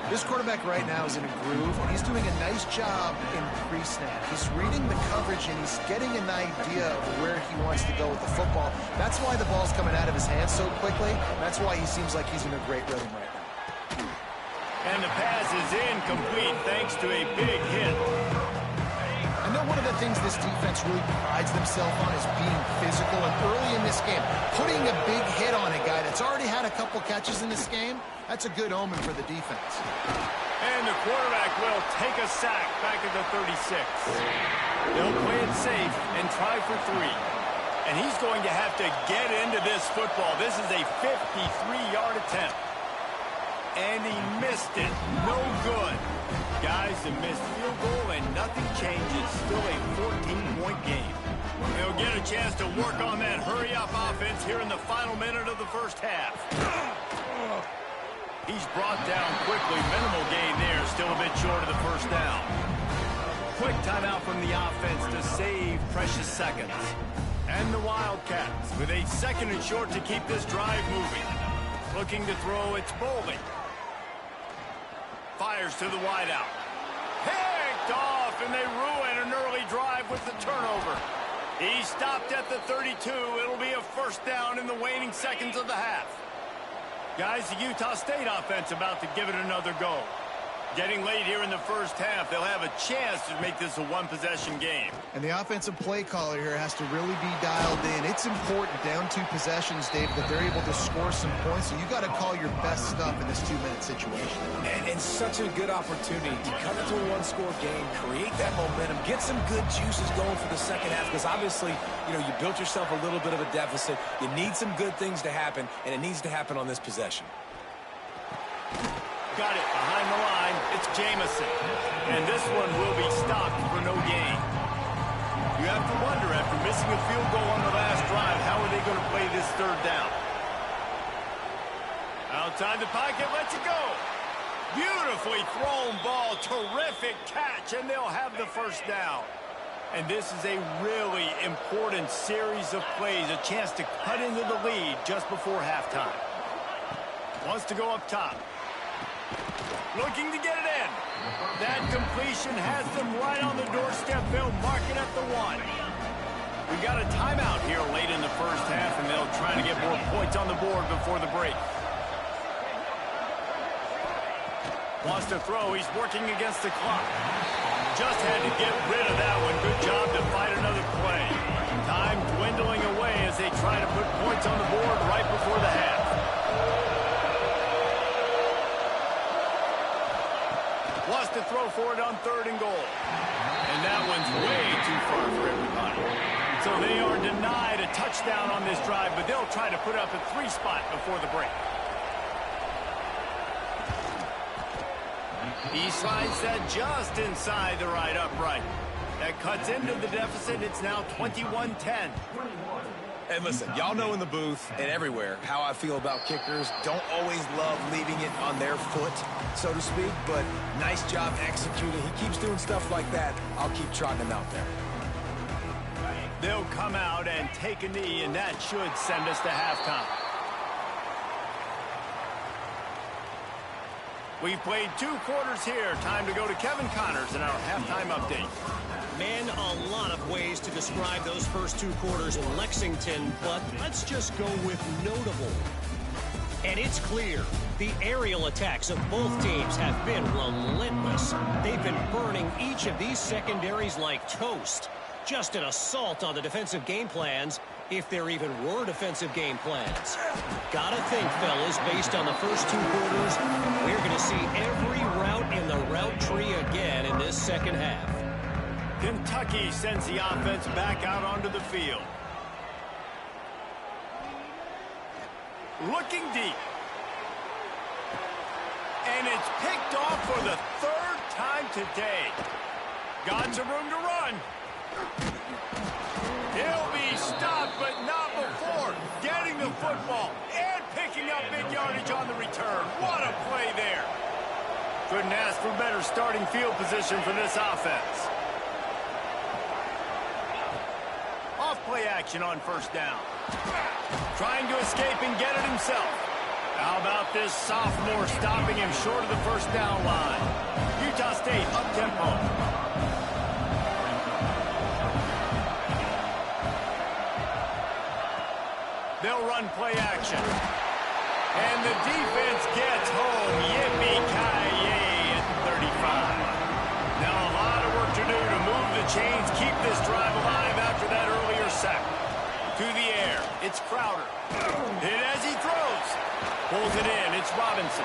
This quarterback right now is in a groove, and he's doing a nice job in pre-snap. He's reading the coverage, and he's getting an idea of where he wants to go with the football. That's why the ball's coming out of his hands so quickly. That's why he seems like he's in a great rhythm right now. And the pass is incomplete thanks to a big hit. I know one of the things this defense really prides themselves on is being physical, and early in this game, putting a big hit on a guy that's already had a couple catches in this game, that's a good omen for the defense. And the quarterback will take a sack back at the 36. They'll play it safe and try for 3. And he's going to have to get into this football. This is a 53-yard attempt. And he missed it. No good. Guys, a missed field goal and nothing changes. Still a 14-point game. They'll get a chance to work on that hurry-up offense here in the final minute of the first half. He's brought down quickly. Minimal gain there. Still a bit short of the first down. Quick timeout from the offense to save precious seconds. And the Wildcats with a 2nd and short to keep this drive moving. Looking to throw, it's Bowling. Fires to the wideout. Picked off, and they ruin an early drive with the turnover. He stopped at the 32. It'll be a first down in the waning seconds of the half. Guys, the Utah State offense about to give it another go. Getting late here in the first half, they'll have a chance to make this a one-possession game. And the offensive play caller here has to really be dialed in. It's important down 2 possessions, David, that they're able to score some points. So you got to call your best stuff in this 2-minute situation. And such a good opportunity to cut into a one-score game, create that momentum, get some good juices going for the second half. Because obviously, you know, you built yourself a little bit of a deficit. You need some good things to happen, and it needs to happen on this possession. Got it behind the line. It's Jamison. And this one will be stopped for no gain. You have to wonder, after missing a field goal on the last drive, how are they going to play this third down? Outside the pocket, lets it go. Beautifully thrown ball. Terrific catch, and they'll have the first down. And this is a really important series of plays, a chance to cut into the lead just before halftime. Wants to go up top. Looking to get it in. That completion has them right on the doorstep. They'll mark it at the 1. We got a timeout here late in the first half, and they'll try to get more points on the board before the break. Wants to throw. He's working against the clock. Just had to get rid of that one. Good job to fight another play. Time dwindling away as they try to put points on the board right before the half. Wants to throw for it on 3rd and goal. And that one's way too far for everybody. So they are denied a touchdown on this drive, but they'll try to put up a 3 spot before the break. He slides that just inside the right upright. That cuts into the deficit. It's now 21-10. And listen, y'all know in the booth and everywhere how I feel about kickers. Don't always love leaving it on their foot, so to speak, but nice job executing. He keeps doing stuff like that. I'll keep trotting him out there. They'll come out and take a knee, and that should send us to halftime. We've played 2 quarters here. Time to go to Kevin Connors in our halftime update. Man, a lot of ways to describe those first 2 quarters in Lexington, but let's just go with notable. And it's clear, the aerial attacks of both teams have been relentless. They've been burning each of these secondaries like toast. Just an assault on the defensive game plans, if there even were defensive game plans. Gotta think, fellas, based on the first 2 quarters, we're going to see every route in the route tree again in this second half. Kentucky sends the offense back out onto the field. Looking deep. And it's picked off for the 3rd time today. Got some room to run. He'll be stopped, but not before getting the football and picking up big yardage on the return. What a play there. Couldn't ask for better starting field position for this offense. Off-play action on first down. Trying to escape and get it himself. How about this sophomore stopping him short of the first down line? Utah State up-tempo. They'll run play action. And the defense gets home. Yippee-ki-yay at 35. Now a lot of work to do to move the chains, keep this drive alive after that earlier sack. To the air. It's Crowder. Hit as he throws. Pulls it in. It's Robinson.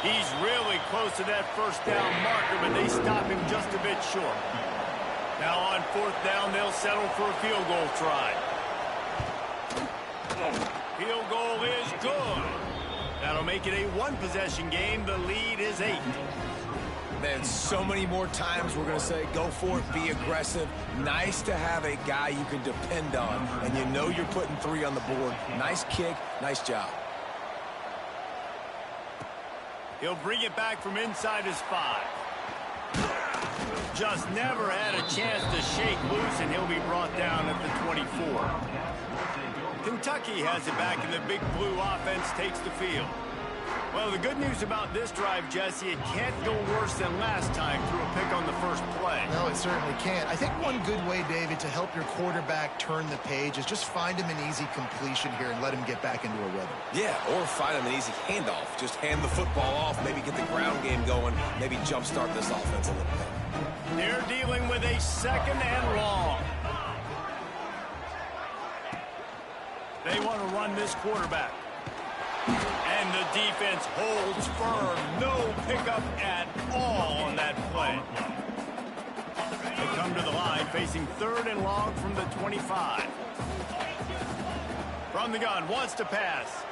He's really close to that first down marker, but they stop him just a bit short. Now on 4th down, they'll settle for a field goal try. Field goal is good. That'll make it a 1-possession game. The lead is 8. Man, so many more times we're going to say, go for it, be aggressive. Nice to have a guy you can depend on, and you know you're putting 3 on the board. Nice kick, nice job. He'll bring it back from inside his 5. Just never had a chance to shake loose, and he'll be brought down at the 24. Kentucky has it back, and the Big Blue offense takes the field. Well, the good news about this drive, Jesse, it can't go worse than last time through a pick on the first play. No, it certainly can't. I think one good way, David, to help your quarterback turn the page is just find him an easy completion here and let him get back into a rhythm. Yeah, or find him an easy handoff. Just hand the football off, maybe get the ground game going, maybe jumpstart this offense a little bit. They're dealing with a 2nd and long. They want to run this quarterback. And the defense holds firm. No pickup at all on that play. They come to the line facing 3rd and long from the 25. From the gun, wants to pass.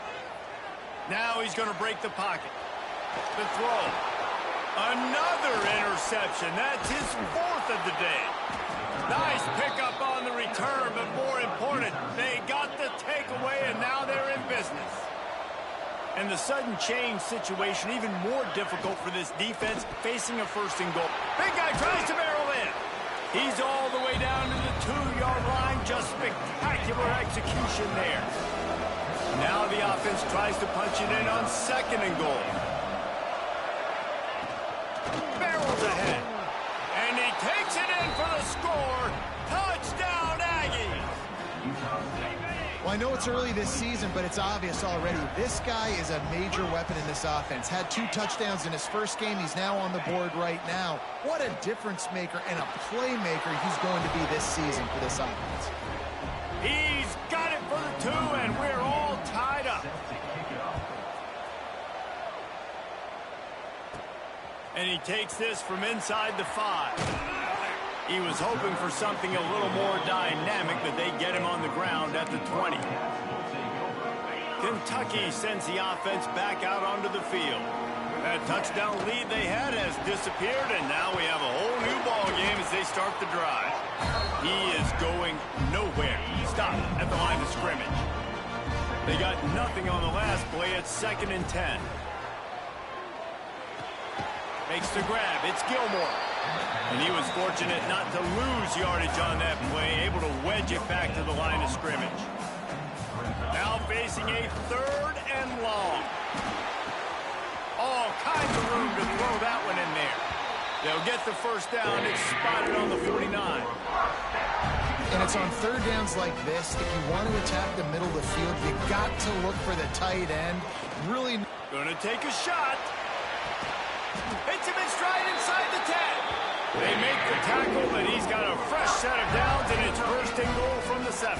Now he's going to break the pocket. The throw. Another interception. That's his 4th of the day. Nice pickup on the return, but more important, they got the takeaway, and now they're in business. And the sudden change situation even more difficult for this defense facing a 1st and goal. Big guy tries to barrel in. He's all the way down to the 2-yard line. Just spectacular execution there. Now the offense tries to punch it in on 2nd and goal. Barrels ahead. And he takes it in for the score. Touchdown, Aggies. Well, I know it's early this season, but it's obvious already. This guy is a major weapon in this offense. Had 2 touchdowns in his first game. He's now on the board right now. What a difference maker and a playmaker he's going to be this season for this offense. He's got it for the 2, and we're all tied up. And he takes this from inside the 5. He was hoping for something a little more dynamic, but they get him on the ground at the 20. Kentucky sends the offense back out onto the field. That touchdown lead they had has disappeared, and now we have a whole new ball game as they start the drive. He is going nowhere. Stop at the line of scrimmage. They got nothing on the last play. It's 2nd and 10. Makes the grab. It's Gilmore. And he was fortunate not to lose yardage on that play, able to wedge it back to the line of scrimmage. Now facing a 3rd and long. All kinds of room to throw that one in there. They'll get the 1st down. It's spotted on the 49. And it's on 3rd downs like this. If you want to attack the middle of the field, you got to look for the tight end. Really going to take a shot. Hits him in stride inside the 10. They make the tackle, and he's got a fresh set of downs, and it's 1st and goal from the 7.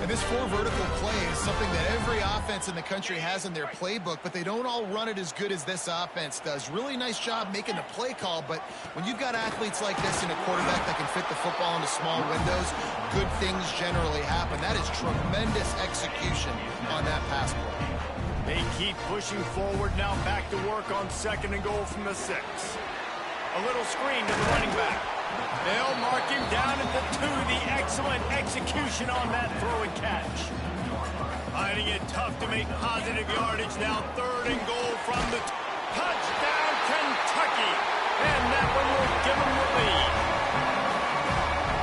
And this 4 vertical play is something that every offense in the country has in their playbook, but they don't all run it as good as this offense does. Really nice job making the play call, but when you've got athletes like this and a quarterback that can fit the football into small windows, good things generally happen. That is tremendous execution on that pass play. They keep pushing forward now, back to work on 2nd and goal from the 6. A little screen to the running back. They'll mark him down at the 2. The excellent execution on that throw and catch. Finding it tough to make positive yardage. Now 3rd and goal from the touchdown, Kentucky. And that one will give them the lead.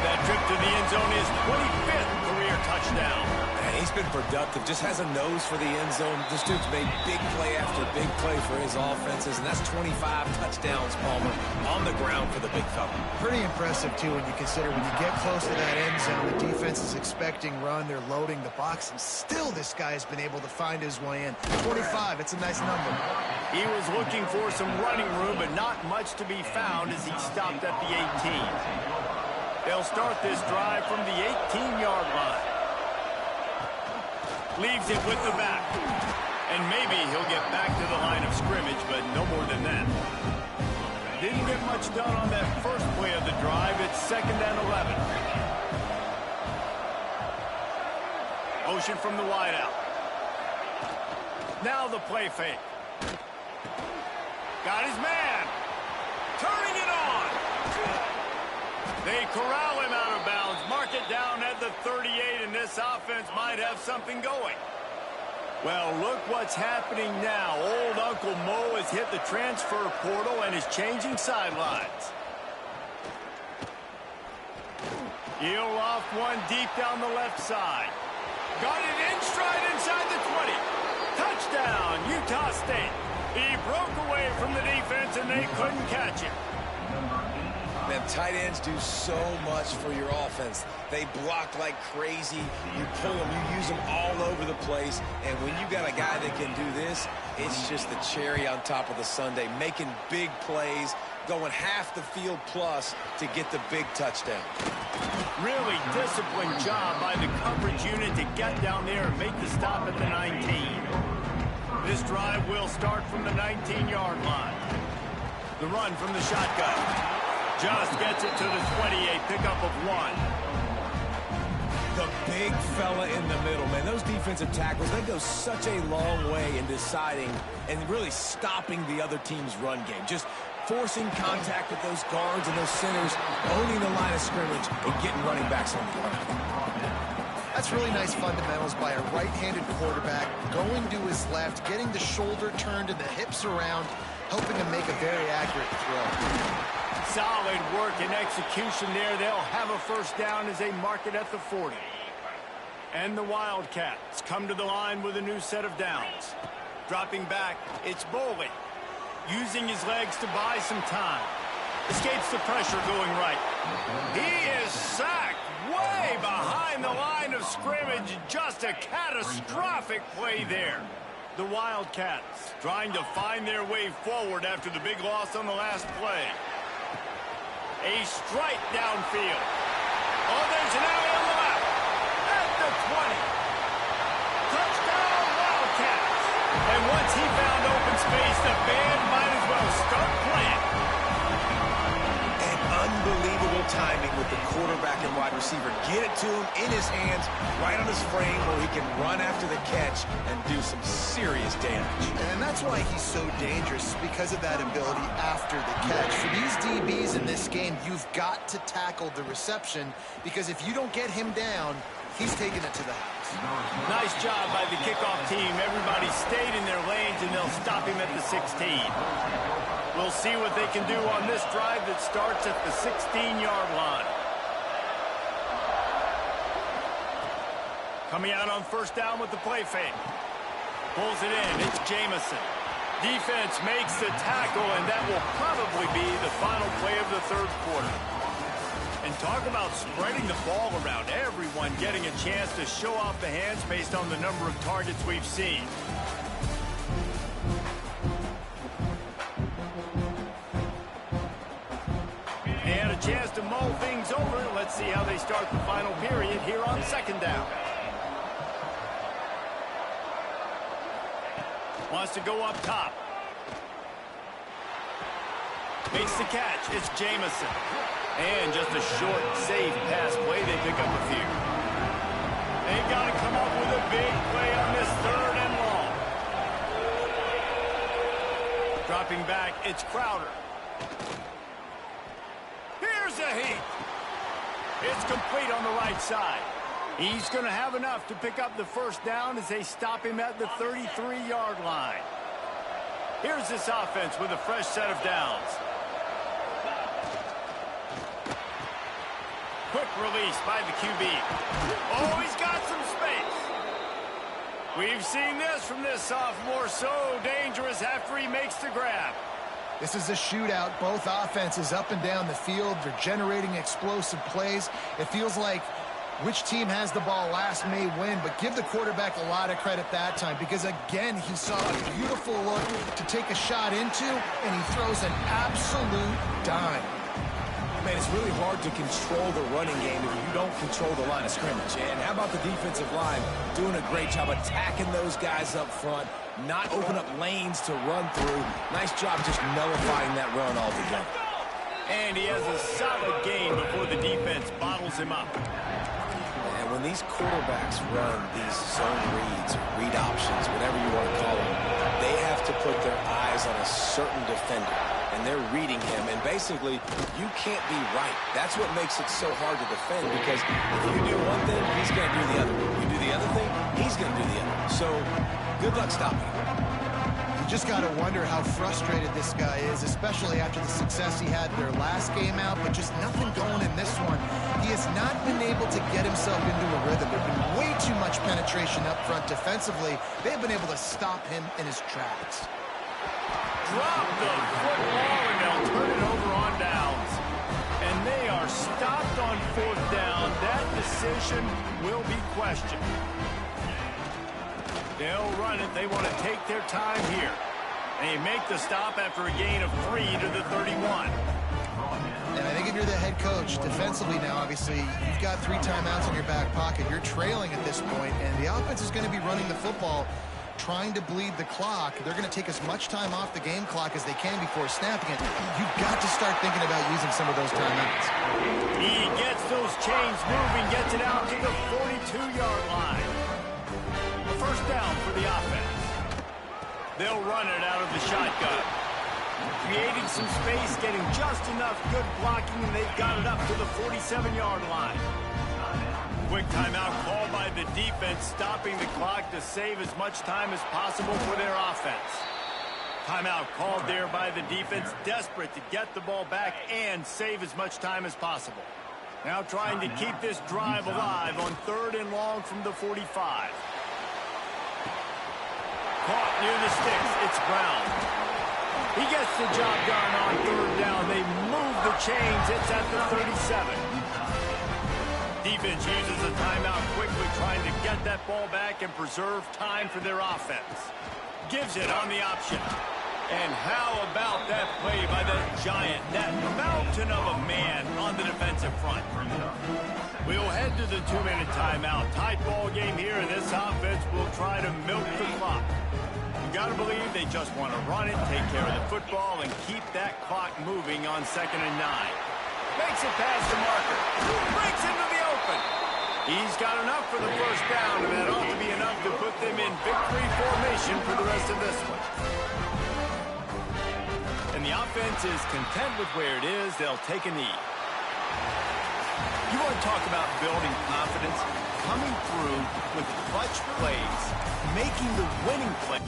That trip to the end zone is 25th career touchdown. And he's been productive, just has a nose for the end zone. This dude's made big play after big play for his offenses, and that's 25 touchdowns, Palmer, on the ground for the big fella. Pretty impressive, too, when you consider when you get close to that end zone, the defense is expecting run, they're loading the box, and still this guy has been able to find his way in. 25, it's a nice number. He was looking for some running room, but not much to be found as he stopped at the 18. They'll start this drive from the 18-yard line. Leaves it with the back. And maybe he'll get back to the line of scrimmage, but no more than that. Didn't get much done on that first play of the drive. It's 2nd and 11. Motion from the wideout. Now the play fake. Got his man. Turning it on. They corral him out of bounds. Mark it down at the 38, and this offense might have something going. Well, look what's happening now. Old Uncle Mo has hit the transfer portal and is changing sidelines. He'll loft one deep down the left side. Got it in stride inside the 20. Touchdown, Utah State. He broke away from the defense, and they couldn't catch him. Man, tight ends do so much for your offense. They block like crazy. You pull them, you use them all over the place. And when you got a guy that can do this, it's just the cherry on top of the sundae, making big plays, going half the field plus to get the big touchdown. Really disciplined job by the coverage unit to get down there and make the stop at the 19. This drive will start from the 19-yard line. The run from the shotgun. Just gets it to the 28, pickup of 1. The big fella in the middle, man. Those defensive tackles, they go such a long way in deciding and really stopping the other team's run game. Just forcing contact with those guards and those centers, owning the line of scrimmage, and getting running backs on the ground. That's really nice fundamentals by a right-handed quarterback, going to his left, getting the shoulder turned and the hips around, helping him make a very accurate throw. Solid work and execution there. They'll have a first down as they mark it at the 40. And the Wildcats come to the line with a new set of downs. Dropping back, it's Boley. Using his legs to buy some time. Escapes the pressure going right. He is sacked way behind the line of scrimmage. Just a catastrophic play there. The Wildcats trying to find their way forward after the big loss on the last play. A strike downfield. Oh, there's an alley on the left. At the 20. Touchdown, Wildcats. And once he found open space, the band might as well start playing. And unbelievable timing with the quarterback and wide receiver. Get it to him in his hands, right on his frame, where he can run after the catch and do some serious damage. And that's why he's so dangerous, because of that ability after the catch. For these DBs in this game, you've got to tackle the reception, because if you don't get him down, he's taking it to the house. Nice job by the kickoff team. Everybody stayed in their lanes, and they'll stop him at the 16. We'll see what they can do on this drive that starts at the 16-yard line. Coming out on first down with the play fake. Pulls it in. It's Jamison. Defense makes the tackle, and that will probably be the final play of the third quarter. And talk about spreading the ball around. Everyone getting a chance to show off the hands based on the number of targets we've seen. They had a chance to mull things over. Let's see how they start the final period here on second down. Wants to go up top. Makes the catch. It's Jamison. And just a short, safe pass play. They pick up a few. They got to come up with a big play on this third and long. Dropping back, it's Crowder. Here's a heat. It's complete on the right side. He's going to have enough to pick up the first down as they stop him at the 33-yard line. Here's this offense with a fresh set of downs. Quick release by the QB. Oh, he's got some space. We've seen this from this sophomore, so dangerous after he makes the grab. This is a shootout. Both offenses up and down the field. They're generating explosive plays. It feels like which team has the ball last may win, but give the quarterback a lot of credit that time, because, again, he saw a beautiful look to take a shot into, and he throws an absolute dime. Man, it's really hard to control the running game if you don't control the line of scrimmage. And how about the defensive line doing a great job attacking those guys up front, not open up lanes to run through. Nice job just nullifying that run altogether. And he has a solid gain before the defense bottles him up. And when these quarterbacks run these zone reads, read options, whatever you want to call them, they have to put their eyes on a certain defender. And they're reading him, and basically, you can't be right. That's what makes it so hard to defend, because if you do one thing, he's going to do the other. You do the other thing, he's going to do the other. So, good luck stopping him. You just got to wonder how frustrated this guy is, especially after the success he had their last game out, but just nothing going in this one. He has not been able to get himself into a rhythm. There's been way too much penetration concentration up front defensively, they've been able to stop him in his tracks. Drop the football, and they'll turn it over on downs. And they are stopped on 4th down. That decision will be questioned. They'll run it. They want to take their time here. They make the stop after a gain of 3 to the 31. And I think if you're the head coach, defensively now, obviously, you've got 3 timeouts in your back pocket. You're trailing at this point, and the offense is going to be running the football, trying to bleed the clock. They're going to take as much time off the game clock as they can before snapping it. You've got to start thinking about using some of those timeouts. He gets those chains moving, gets it out to the 42-yard line. A first down for the offense. They'll run it out of the shotgun. Creating some space, getting just enough good blocking, and they've got it up to the 47-yard line. Quick timeout called by the defense, stopping the clock to save as much time as possible for their offense. Timeout called there by the defense, desperate to get the ball back and save as much time as possible. Now trying to keep this drive alive on 3rd and long from the 45. Caught near the sticks, it's Brown. He gets the job done on 3rd down. They move the chains, it's at the 37. Defense uses a timeout quickly, trying to get that ball back and preserve time for their offense. Gives it on the option. And how about that play by that giant, that mountain of a man on the defensive front? We'll head to the 2-minute timeout. Tight ball game here, and this offense will try to milk the clock. You got to believe they just want to run it, take care of the football, and keep that clock moving on 2nd and 9. Makes it past the marker. Breaks into the open. He's got enough for the first down, and that ought to be enough to put them in victory formation for the rest of this one. And the offense is content with where it is. They'll take a knee. You want to talk about building confidence? Coming through with clutch plays, making the winning play.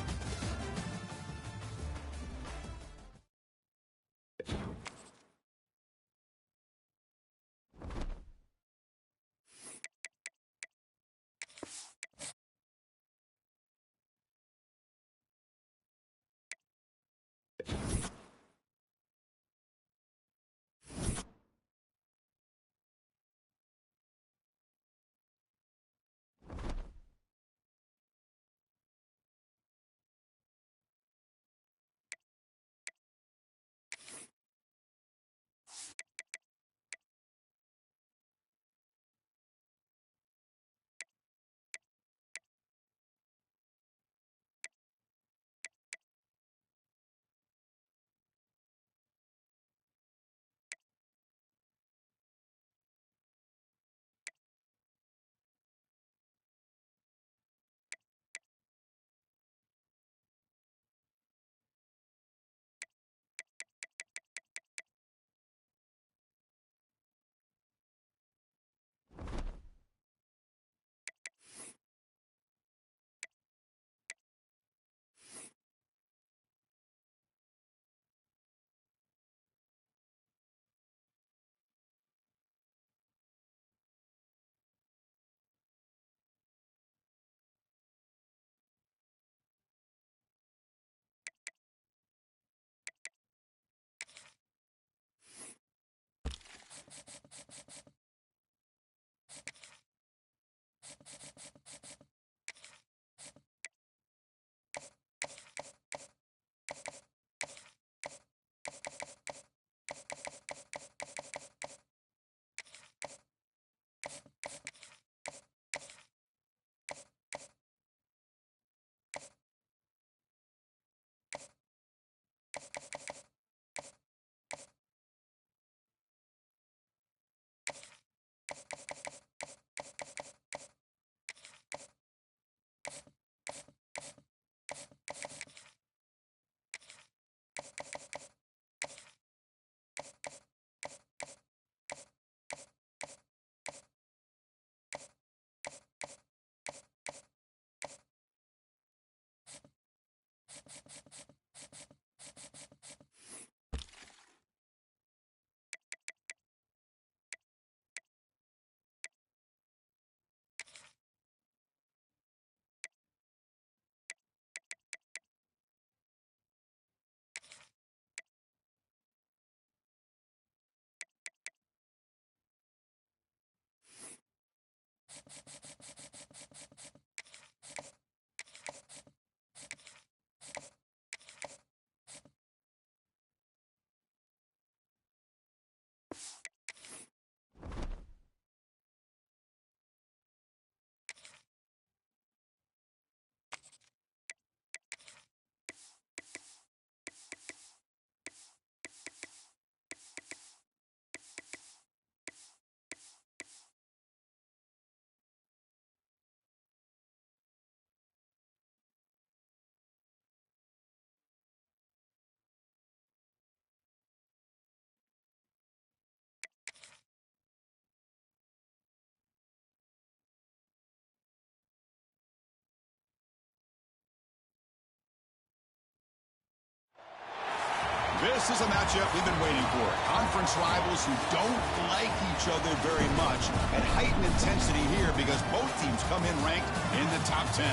This is a matchup we've been waiting for. Conference rivals who don't like each other very much, and heightened intensity here because both teams come in ranked in the top 10.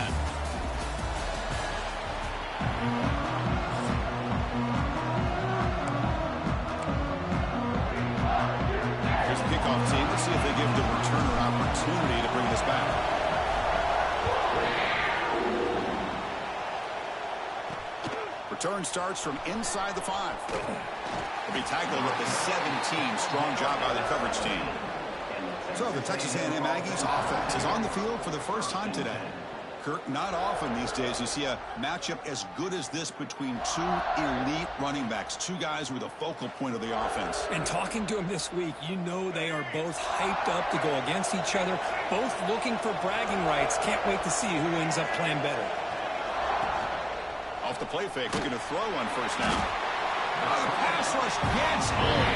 Here's the kickoff team. Let's see if they give the returner opportunity to bring this back. Return starts from inside the 5. He'll be tackled at the 17. Strong job by the coverage team. So the Texas A&M Aggies offense is on the field for the first time today. Kirk, not often these days you see a matchup as good as this between two elite running backs, two guys who are the focal point of the offense. And talking to them this week, you know they are both hyped up to go against each other, both looking for bragging rights. Can't wait to see who ends up playing better. Off the play fake, looking to throw on first down. The pass rush gets home.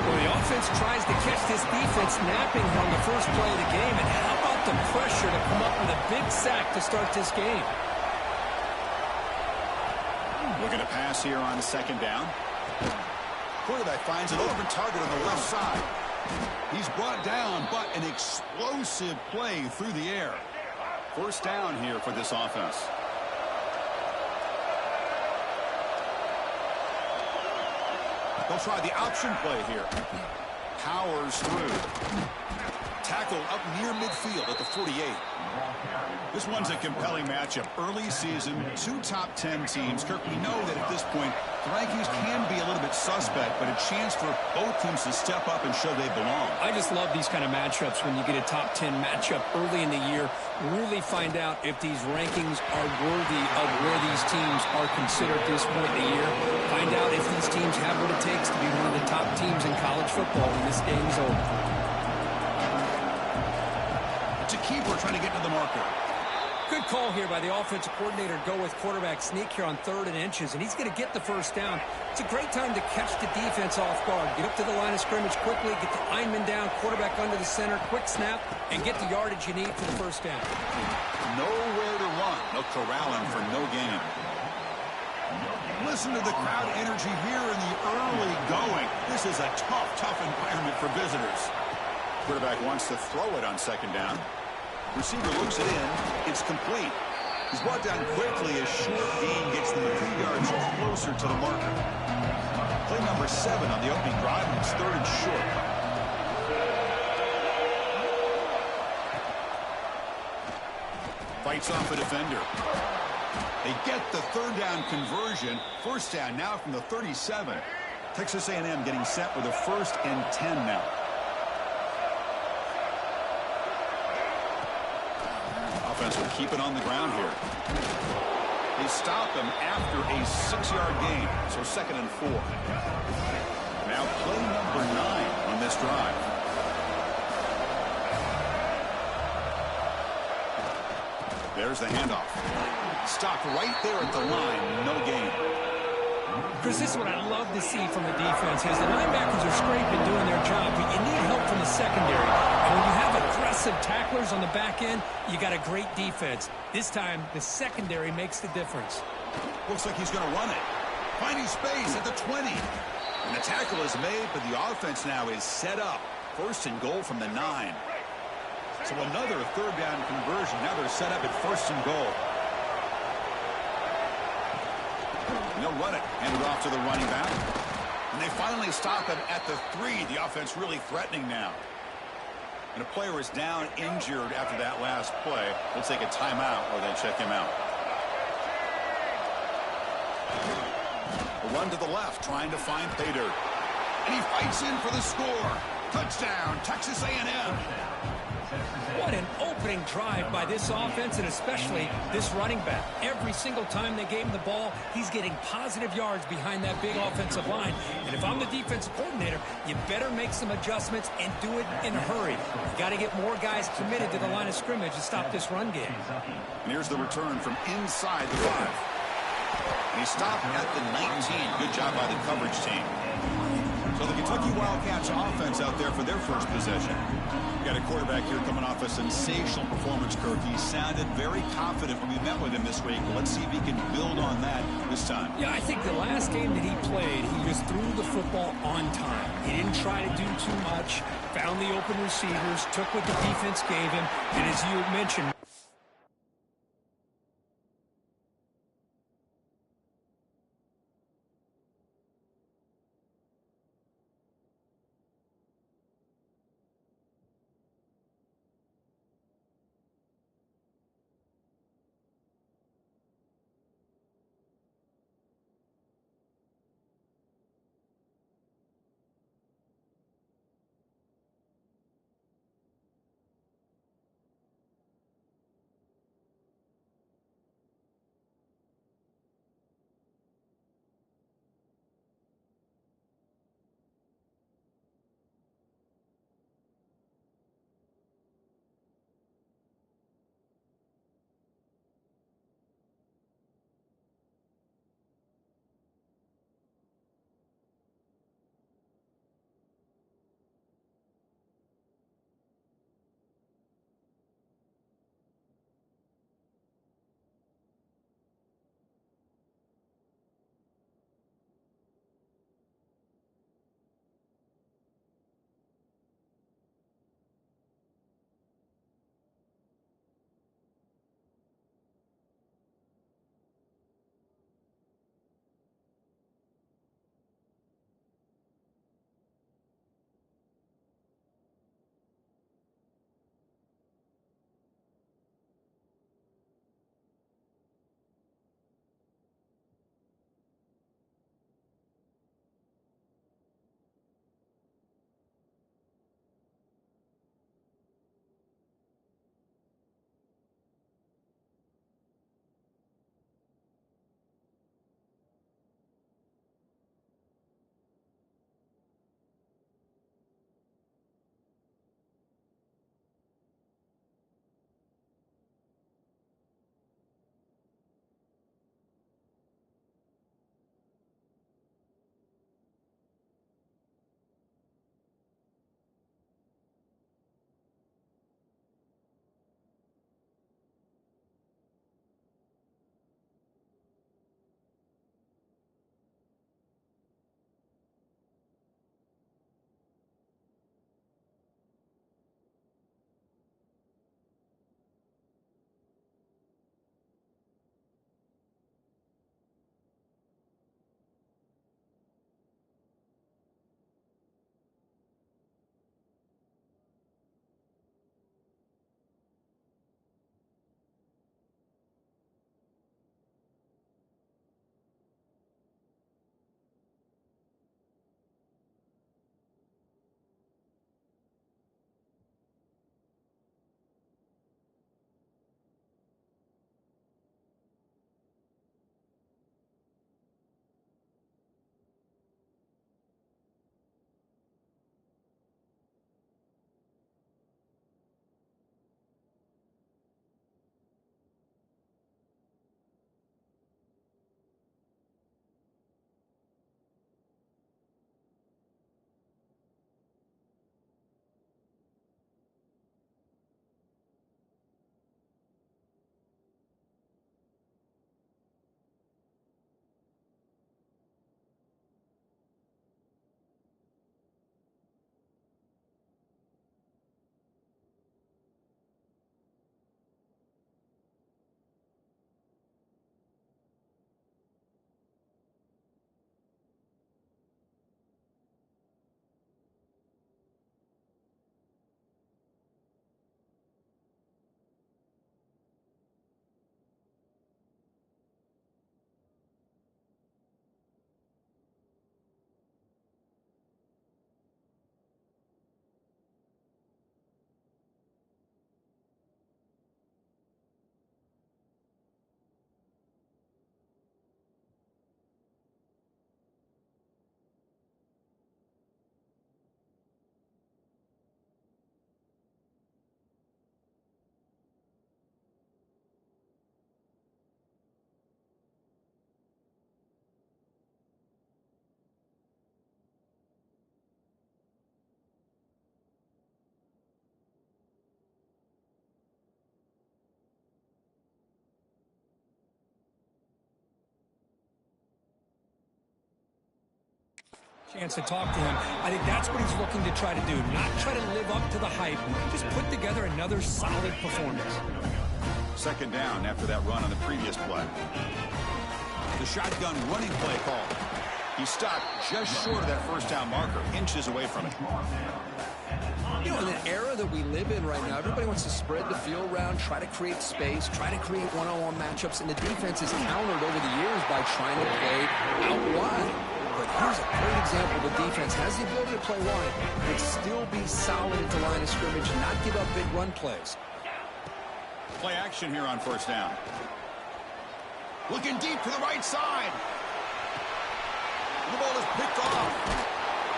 Well, the offense tries to catch this defense napping on the first play of the game. And how about the pressure to come up with a big sack to start this game? Looking to pass here on second down. Quarterback finds an open target on the left side. He's brought down, but an explosive play through the air. First down here for this offense. They'll try the option play here. Powers through. Tackle up near midfield at the 48. This one's a compelling matchup. Early season, two top 10 teams. Kirk, we know that at this point, the rankings can be a little bit suspect, but a chance for both teams to step up and show they belong. I just love these kind of matchups when you get a top 10 matchup early in the year. Really find out if these rankings are worthy of where these teams are considered at this point in the year. Find out if these teams have what it takes to be one of the top teams in college football when this game is over. To keeper trying to get to the marker. Good call here by the offensive coordinator to go with quarterback sneak here on 3rd and inches, and he's going to get the first down. It's a great time to catch the defense off guard. Get up to the line of scrimmage quickly, get the lineman down, quarterback under the center, quick snap, and get the yardage you need for the first down. Nowhere to run. No corralling for no gain. Listen to the crowd energy here in the early going. This is a tough environment for visitors. Quarterback wants to throw it on second down. Receiver looks it in. It's complete. He's brought down quickly as short gain gets them a few yards closer to the marker. Play number 7 on the opening drive, and it's 3rd and short. Fights off a defender. They get the 3rd down conversion. First down now from the 37. Texas A&M getting set with a 1st and 10 now. Offense will keep it on the ground here. They stop them after a 6-yard gain, so 2nd and 4. Now play number 9 on this drive. There's the handoff. Stopped right there at the line, no gain. Chris, this is what I love to see from the defense is the linebackers are scraping, doing their job, but you need help from the secondary. And when you have aggressive tacklers on the back end, you got a great defense. This time, the secondary makes the difference. Looks like he's going to run it. Finding space at the 20. And the tackle is made, but the offense now is set up. 1st and goal from the 9. So another 3rd down conversion. Now they're set up at 1st and goal. And they'll run it. Hand it off to the running back. And they finally stop him at the 3. The offense really threatening now. And a player is down injured after that last play. They'll take a timeout or they check him out. A run to the left, trying to find Pater. And he fights in for the score. Touchdown, Texas A&M. What an opening drive by this offense, and especially this running back. Every single time they gave him the ball, he's getting positive yards behind that big offensive line. And if I'm the defensive coordinator, you better make some adjustments and do it in a hurry. You got to get more guys committed to the line of scrimmage to stop this run game. And here's the return from inside the 5. And he stopped at the 19. Good job by the coverage team. So the Kentucky Wildcats offense out there for their first possession. We got a quarterback here coming off a sensational performance, Kirk. He sounded very confident when we met with him this week. But let's see if he can build on that this time. Yeah, I think the last game that he played, he just threw the football on time. He didn't try to do too much, found the open receivers, took what the defense gave him, and as you mentioned, Chance to talk to him. I think that's what he's looking to try to do. Not try to live up to the hype. Just put together another solid performance. Second down after that run on the previous play. The shotgun running play call. He stopped just short of that first down marker, inches away from it. You know, in the era that we live in right now, everybody wants to spread the field around, try to create space, try to create one-on-one matchups, and the defense is countered over the years by trying to play out wide. But here's a great example. The defense has the ability to play wide, but still be solid at the line of scrimmage, not give up big run plays. Play action here on first down. Looking deep to the right side. The ball is picked off.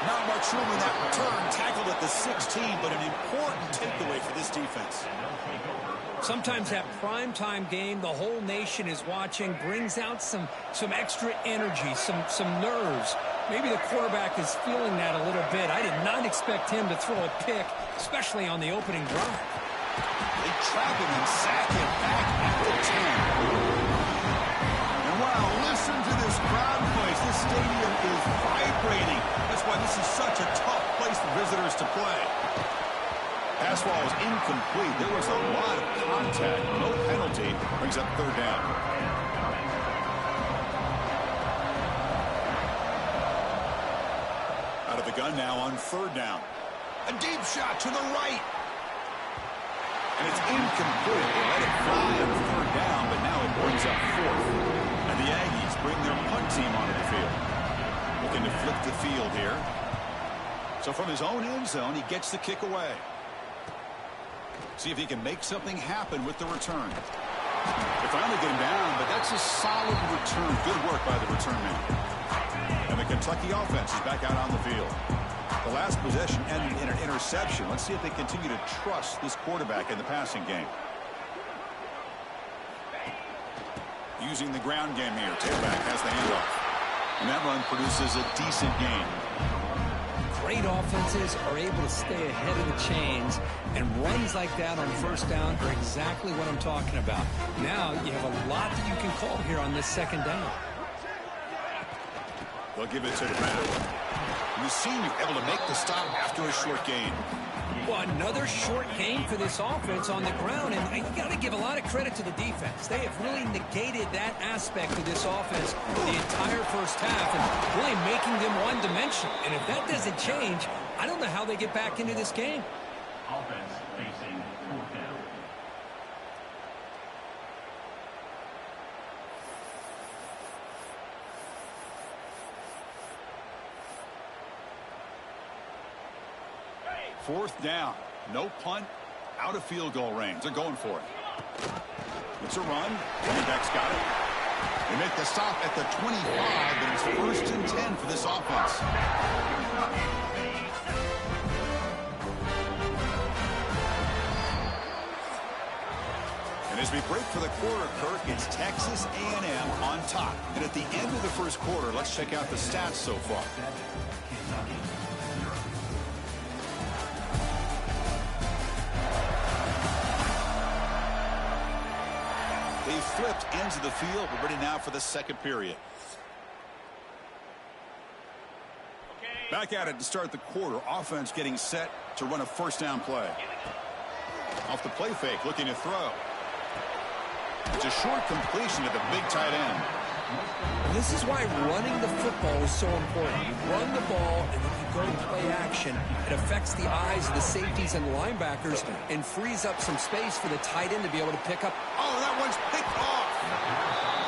Not much room in that return. Tackled at the 16, but an important takeaway for this defense. Sometimes that primetime game, the whole nation is watching, brings out some extra energy, some nerves. Maybe the quarterback is feeling that a little bit. I did not expect him to throw a pick, especially on the opening drive. They trap him and sack him back at the 10. And wow, listen to this crowd noise. This stadium is vibrating. That's why this is such a tough place for visitors to play. Pass ball is incomplete. There was a lot of contact. No penalty. Brings up third down. Out of the gun now on third down. A deep shot to the right. And it's incomplete. They let it fly on third down, but now it brings up fourth. And the Aggies bring their punt team onto the field. Looking to flip the field here. So from his own end zone, he gets the kick away. See if he can make something happen with the return. They finally get him down, but that's a solid return. Good work by the return man. And the Kentucky offense is back out on the field. The last possession ended in an interception. Let's see if they continue to trust this quarterback in the passing game. Using the ground game here. Tailback has the handoff. And that run produces a decent gain. Great offenses are able to stay ahead of the chains, and runs like that on first down are exactly what I'm talking about. Now you have a lot that you can call here on this second down. They'll give it to the back. And the senior able to make the stop after a short gain. Well, another short gain for this offense on the ground, and you got to give a lot of credit to the defense. They have really negated that aspect of this offense the entire first half and really making them one-dimensional. And if that doesn't change, I don't know how they get back into this game. Offense facing fourth down. Fourth down. No punt. Out of field goal range. They're going for it. It's a run. Running back's got it. They make the stop at the 25, but it's 1st and 10 for this offense. And as we break for the quarter, Kirk, it's Texas A&M on top. And at the end of the first quarter, let's check out the stats so far. They flipped ends of the field. We're ready now for the second period. Back at it to start the quarter. Offense getting set to run a first down play. Off the play fake, looking to throw. It's a short completion to the big tight end. And this is why running the football is so important. You run the ball, and then you go to play action. It affects the eyes of the safeties and the linebackers and frees up some space for the tight end to be able to pick up. Oh, that one's picked off.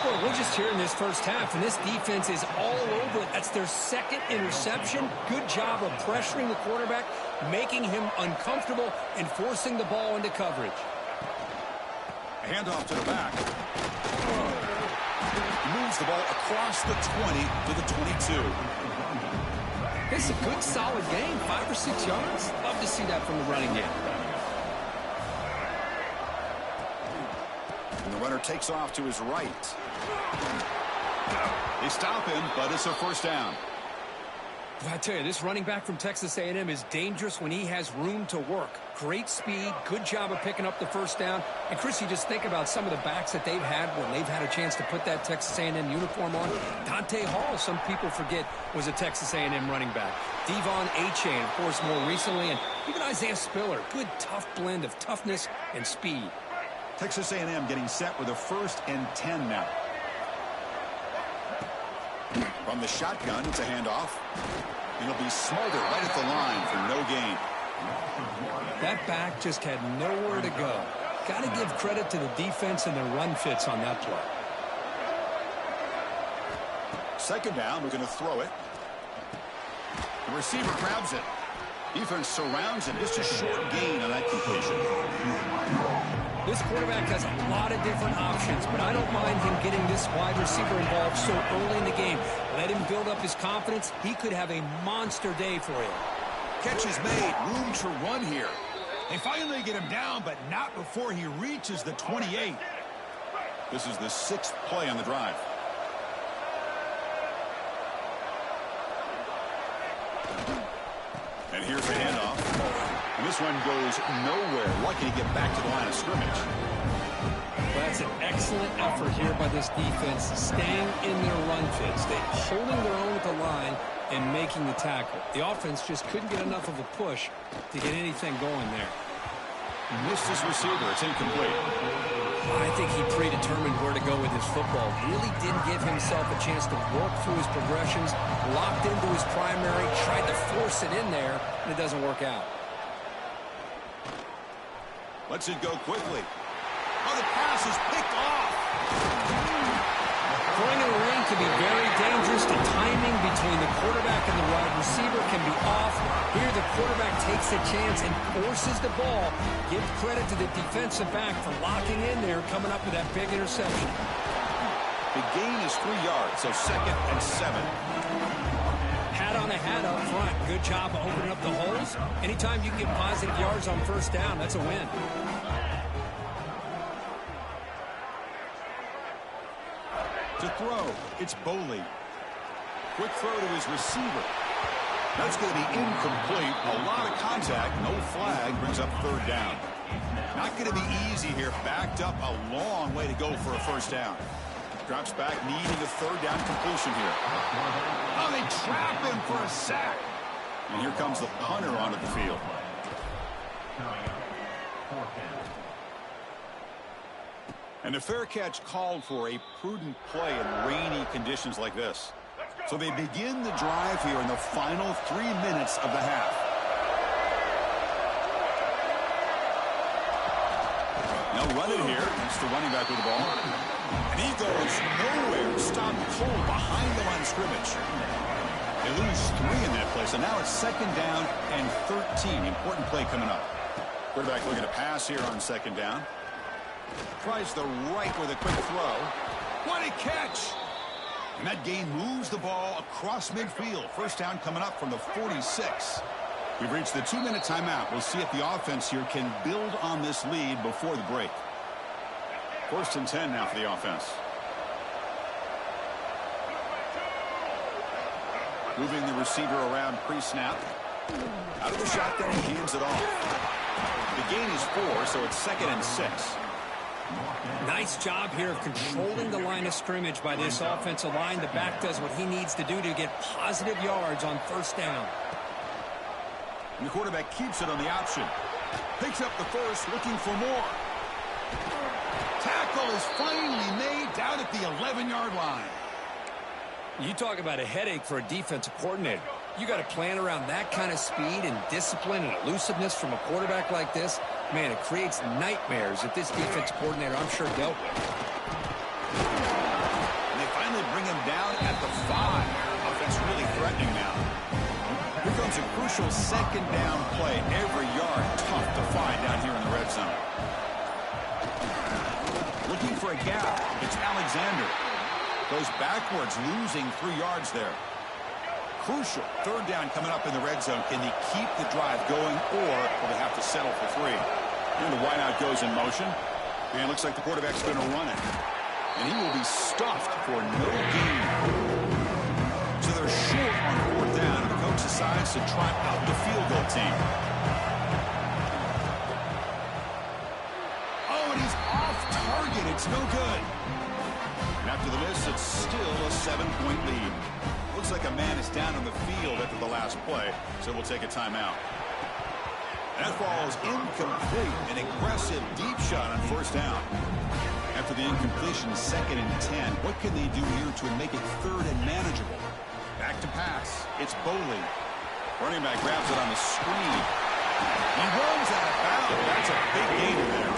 Well, we're just here in this first half, and this defense is all over it. That's their second interception. Good job of pressuring the quarterback, making him uncomfortable, and forcing the ball into coverage. A handoff to the back. Moves the ball across the 20 to the 22. This is a good, solid game. 5 or 6 yards. Love to see that from the running game. And the runner takes off to his right. They stop him, but it's a first down. I tell you, this running back from Texas A&M is dangerous when he has room to work. Great speed, good job of picking up the first down. And, Chris, you just think about some of the backs that they've had when they've had a chance to put that Texas A&M uniform on. Dante Hall, some people forget, was a Texas A&M running back. Devon Achane, of course, more recently. And even Isaiah Spiller, good, tough blend of toughness and speed. Texas A&M getting set with a 1st and 10 now. From the shotgun, it's a handoff. It'll be Smolder right at the line for no gain. That back just had nowhere to go. Got to give credit to the defense and their run fits on that play. 2nd down, we're going to throw it. The receiver grabs it. Defense surrounds him. Just a short gain on that completion. This quarterback has a lot of different options, but I don't mind him getting this wide receiver involved so early in the game. Let him build up his confidence. He could have a monster day for you. Catch is made. Room to run here. They finally get him down, but not before he reaches the 28. This is the 6th play on the drive. And here's the handoff. And this one goes nowhere. Lucky to get back to the line of scrimmage. Well, that's an excellent effort here by this defense, staying in their run fits. They're holding their own at the line and making the tackle. The offense just couldn't get enough of a push to get anything going there. Missed his receiver. It's incomplete. I think he predetermined where to go with his football. Really didn't give himself a chance to work through his progressions, locked into his primary, tried to force it in there, and it doesn't work out. Lets it go quickly. Oh, the pass is picked off. Throwing in the lane can be very dangerous. The timing between the quarterback and the wide receiver can be off. Here the quarterback takes a chance and forces the ball. Give credit to the defensive back for locking in there, coming up with that big interception. The gain is 3 yards, so 2nd and 7. Hat on a hat up front. Good job of opening up the holes. Anytime you can get positive yards on 1st down, that's a win. To throw, it's Boley. Quick throw to his receiver. That's going to be incomplete. A lot of contact, no flag, brings up 3rd down. Not going to be easy here. Backed up a long way to go for a 1st down. Drops back, needing a 3rd down completion here. Oh, they trap him for a sack. And here comes the punter onto the field. And a fair catch called for a prudent play in rainy conditions like this. So they begin the drive here in the final 3 minutes of the half. Now run it here. That's the running back with the ball. And he goes nowhere. Stopped cold behind the line of scrimmage. They lose 3 in that play. So now it's 2nd down and 13. Important play coming up. Quarterback looking to pass here on 2nd down. Tries the right with a quick throw. What a catch! And that gain moves the ball across midfield. 1st down coming up from the 46. We've reached the 2-minute timeout. We'll see if the offense here can build on this lead before the break. 1st and 10 now for the offense. Moving the receiver around pre-snap. Out of the shotgun, he hands it off. The gain is 4, so it's 2nd and 6. Nice job here of controlling the line of scrimmage by this offensive line. The back does what he needs to do to get positive yards on 1st down. And the quarterback keeps it on the option. Picks up the 1st, looking for more. Tackle is finally made down at the 11-yard line. You talk about a headache for a defensive coordinator. You got to plan around that kind of speed and discipline and elusiveness from a quarterback like this. Man, it creates nightmares that this defensive coordinator, I'm sure, dealt with. And they finally bring him down at the 5. Offense really threatening now. Here comes a crucial 2nd down play. Every yard tough to find down here in the red zone. Looking for a gap. It's Alexander. Goes backwards, losing 3 yards there. Crucial 3rd down coming up in the red zone. Can they keep the drive going, or will they have to settle for 3? And the wideout goes in motion. And it looks like the quarterback's going to run it. And he will be stuffed for no gain. So they're short on 4th down, and the coach decides to try out the field goal team. Oh, and he's off target. It's no good. And after the miss, it's still a 7-point lead. Looks like a man is down on the field after the last play, so we'll take a timeout. That ball is incomplete. An aggressive deep shot on first down. After the incompletion, 2nd and 10. What can they do here to make it 3rd and manageable? Back to pass. It's Boley. Running back grabs it on the screen. He runs out of bounds. That's a big gain there.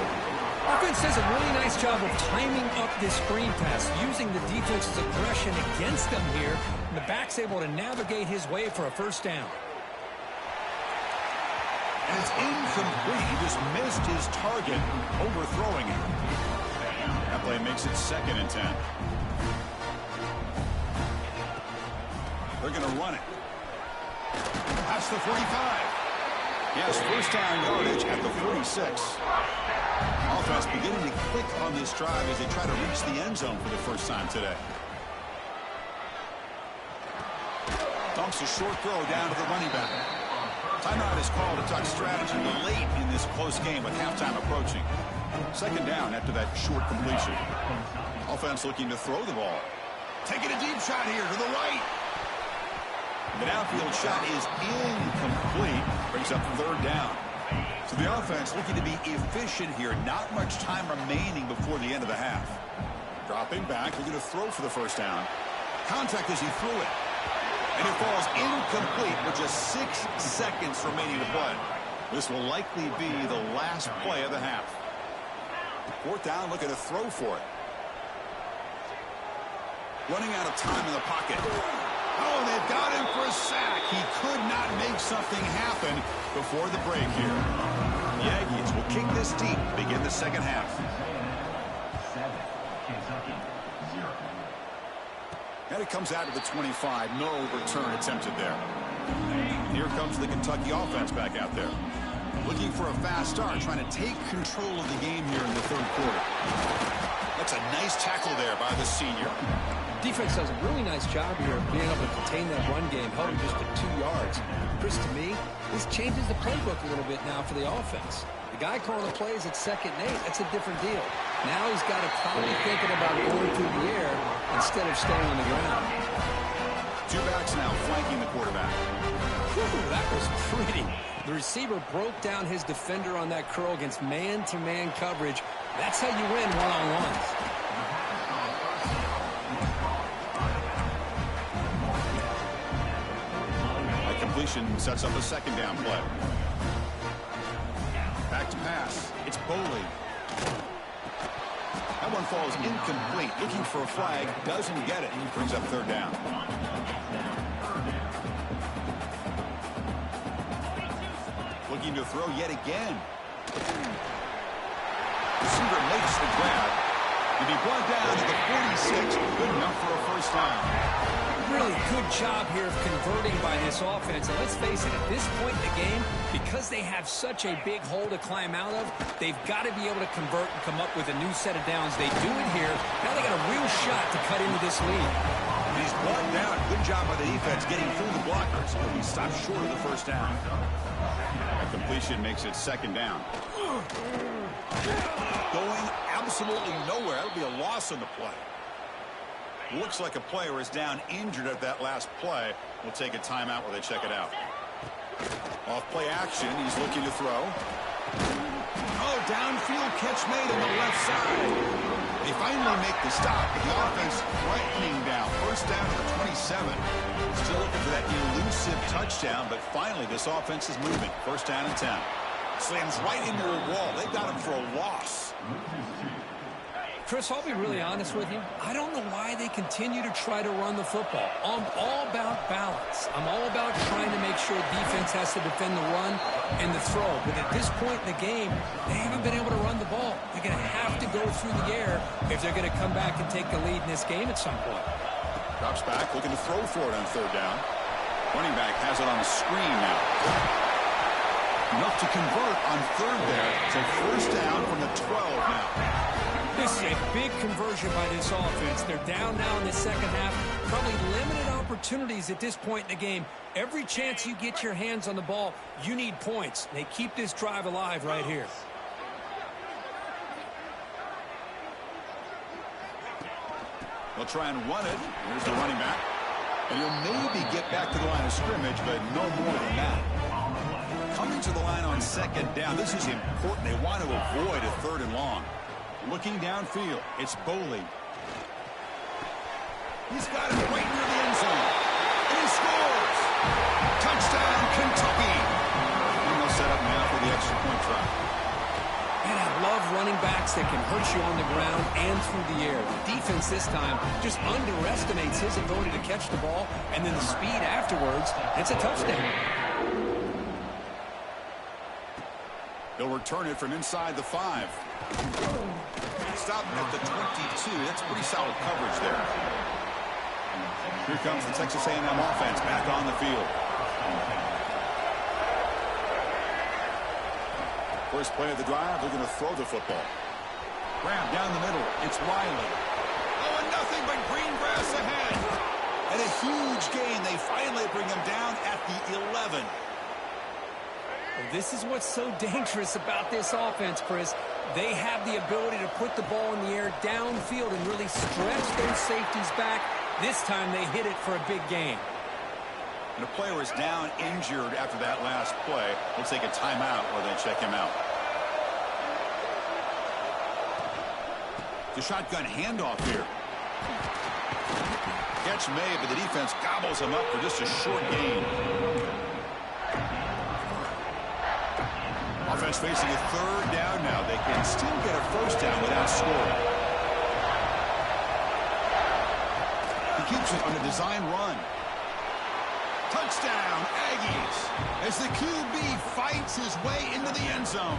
Offense does a really nice job of timing up this screen pass, using the defense's aggression against them here. And the back's able to navigate his way for a first down. And it's incomplete. He just missed his target, overthrowing it. That play makes it 2nd and 10. They're going to run it. Past the 45. Yes, first down yardage at the 46. Offense beginning to click on this drive as they try to reach the end zone for the first time today. Dumps a short throw down to the running back. Timeout is called to talk strategy late in this close game with halftime approaching. 2nd down after that short completion. Offense looking to throw the ball. Taking a deep shot here to the right. The downfield shot is incomplete. Brings up 3rd down. So the offense looking to be efficient here. Not much time remaining before the end of the half. Dropping back, looking to throw for the first down. Contact as he threw it. And it falls incomplete with just 6 seconds remaining to play. This will likely be the last play of the half. 4th down, looking to throw for it. Running out of time in the pocket. Oh, they've got him for a sack. He could not make something happen before the break here. The Aggies will kick this deep to begin the second half. 7, Kentucky, 0. And it comes out to the 25. No return attempted there. And here comes the Kentucky offense back out there. Looking for a fast start, trying to take control of the game here in the 3rd quarter. That's a nice tackle there by the senior. Defense does a really nice job here of being able to contain that run game, held him just to 2 yards. Chris, to me, this changes the playbook a little bit now for the offense. The guy calling the plays at 2nd and 8, that's a different deal. Now he's got to probably thinking about going through the air instead of staying on the ground. 2 backs now flanking the quarterback. Whew, that was pretty. The receiver broke down his defender on that curl against man-to-man coverage. That's how you win one-on-ones. That completion sets up a 2nd down play. Back to pass. It's Boley. That one falls incomplete. Looking for a flag. Doesn't get it. He brings up 3rd down. Looking to throw yet again. Receiver makes the grab. He'll be brought down to the 46. Good enough for a first down. Really good job here of converting by this offense. And let's face it, at this point in the game, because they have such a big hole to climb out of, they've got to be able to convert and come up with a new set of downs. They do it here. Now they got a real shot to cut into this lead. He's brought down. Good job by the defense getting through the blockers. But he stopped short of the first down. That completion makes it 2nd down. Going absolutely nowhere. That'll be a loss on the play. Looks like a player is down injured at that last play. We'll take a timeout while they check it out. Off play action. He's looking to throw. Oh, downfield catch made on the left side. They finally make the stop. The offense threatening down. First down to the 27. Still looking for that elusive touchdown, but finally this offense is moving. First down and 10. Slams right into a wall. They got him for a loss. Chris, I'll be really honest with you. I don't know why they continue to try to run the football. I'm all about balance. I'm all about trying to make sure defense has to defend the run and the throw. But at this point in the game, they haven't been able to run the ball. They're going to have to go through the air if they're going to come back and take the lead in this game at some point. Drops back, looking to throw for it on 3rd down. Running back has it on the screen now. Enough to convert on 3rd there. So first down from the 12 now. This is a big conversion by this offense. They're down now in the second half. Probably limited opportunities at this point in the game. Every chance you get your hands on the ball, you need points. They keep this drive alive right here. They'll try and run it. Here's the running back. And he'll maybe get back to the line of scrimmage, but no more than that. Coming to the line on second down, this is important. They want to avoid a third and long. Looking downfield, it's Boley. He's got it right near the end zone. And he scores! Touchdown, Kentucky! And they'll set up now for the extra point try. And I love running backs that can hurt you on the ground and through the air. The defense this time just underestimates his ability to catch the ball, and then the speed afterwards. It's a touchdown. They'll return it from inside the 5. Stop at the 22. That's pretty solid coverage there. Here comes the Texas A&M offense back on the field. First play of the drive, they're going to throw the football. Grab down the middle. It's Riley. Oh, and nothing but green grass ahead. And a huge gain. They finally bring him down at the 11. Well, this is what's so dangerous about this offense, Chris. They have the ability to put the ball in the air downfield and really stretch those safeties back. This time they hit it for a big gain. And a player is down injured after that last play. We'll take a timeout or they check him out. The shotgun handoff here. Catch made, but the defense gobbles him up for just a short gain. Offense facing a third down now. They can still get a first down without scoring. He keeps it on a design run. Touchdown, Aggies, as the QB fights his way into the end zone.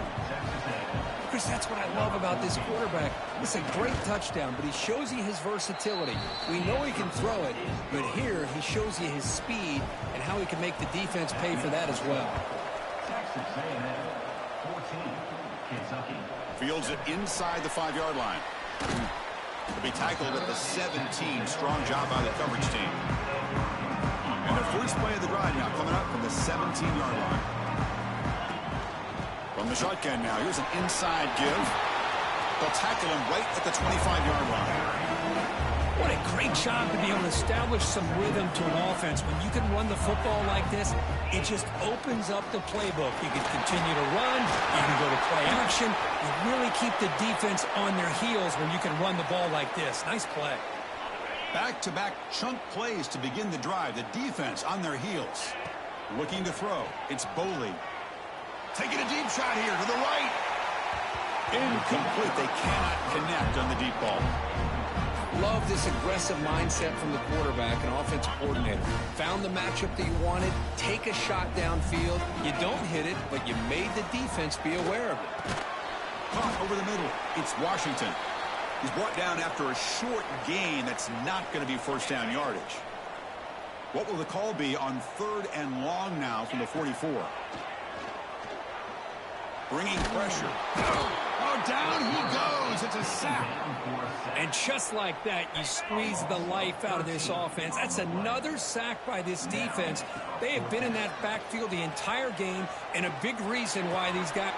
Chris, that's what I love about this quarterback. It's a great touchdown, but he shows you his versatility. We know he can throw it, but here he shows you his speed and how he can make the defense pay for that as well. Texas A&M, 14, Kentucky. Fields it inside the 5-yard line. He'll be tackled at the 17. Strong job by the coverage team. And the first play of the drive now coming up from the 17-yard line. From the shotgun now, here's an inside give. They'll tackle him right at the 25-yard line. What a great job to be able to establish some rhythm to an offense. When you can run the football like this, it just opens up the playbook. You can continue to run, you can go to play action, and really keep the defense on their heels when you can run the ball like this. Nice play. Back-to-back chunk plays to begin the drive. The defense on their heels. Looking to throw. It's Boley. Taking a deep shot here to the right. Incomplete. They cannot connect on the deep ball. Love this aggressive mindset from the quarterback and offensive coordinator. Found the matchup that you wanted. Take a shot downfield. You don't hit it, but you made the defense be aware of it. Caught over the middle. It's Washington. He's brought down after a short gain that's not going to be first down yardage. What will the call be on 3rd and long now from the 44? Bringing pressure. Oh, down he goes. It's a sack. And just like that, you squeeze the life out of this offense. That's another sack by this defense. They have been in that backfield the entire game, and a big reason why these guys...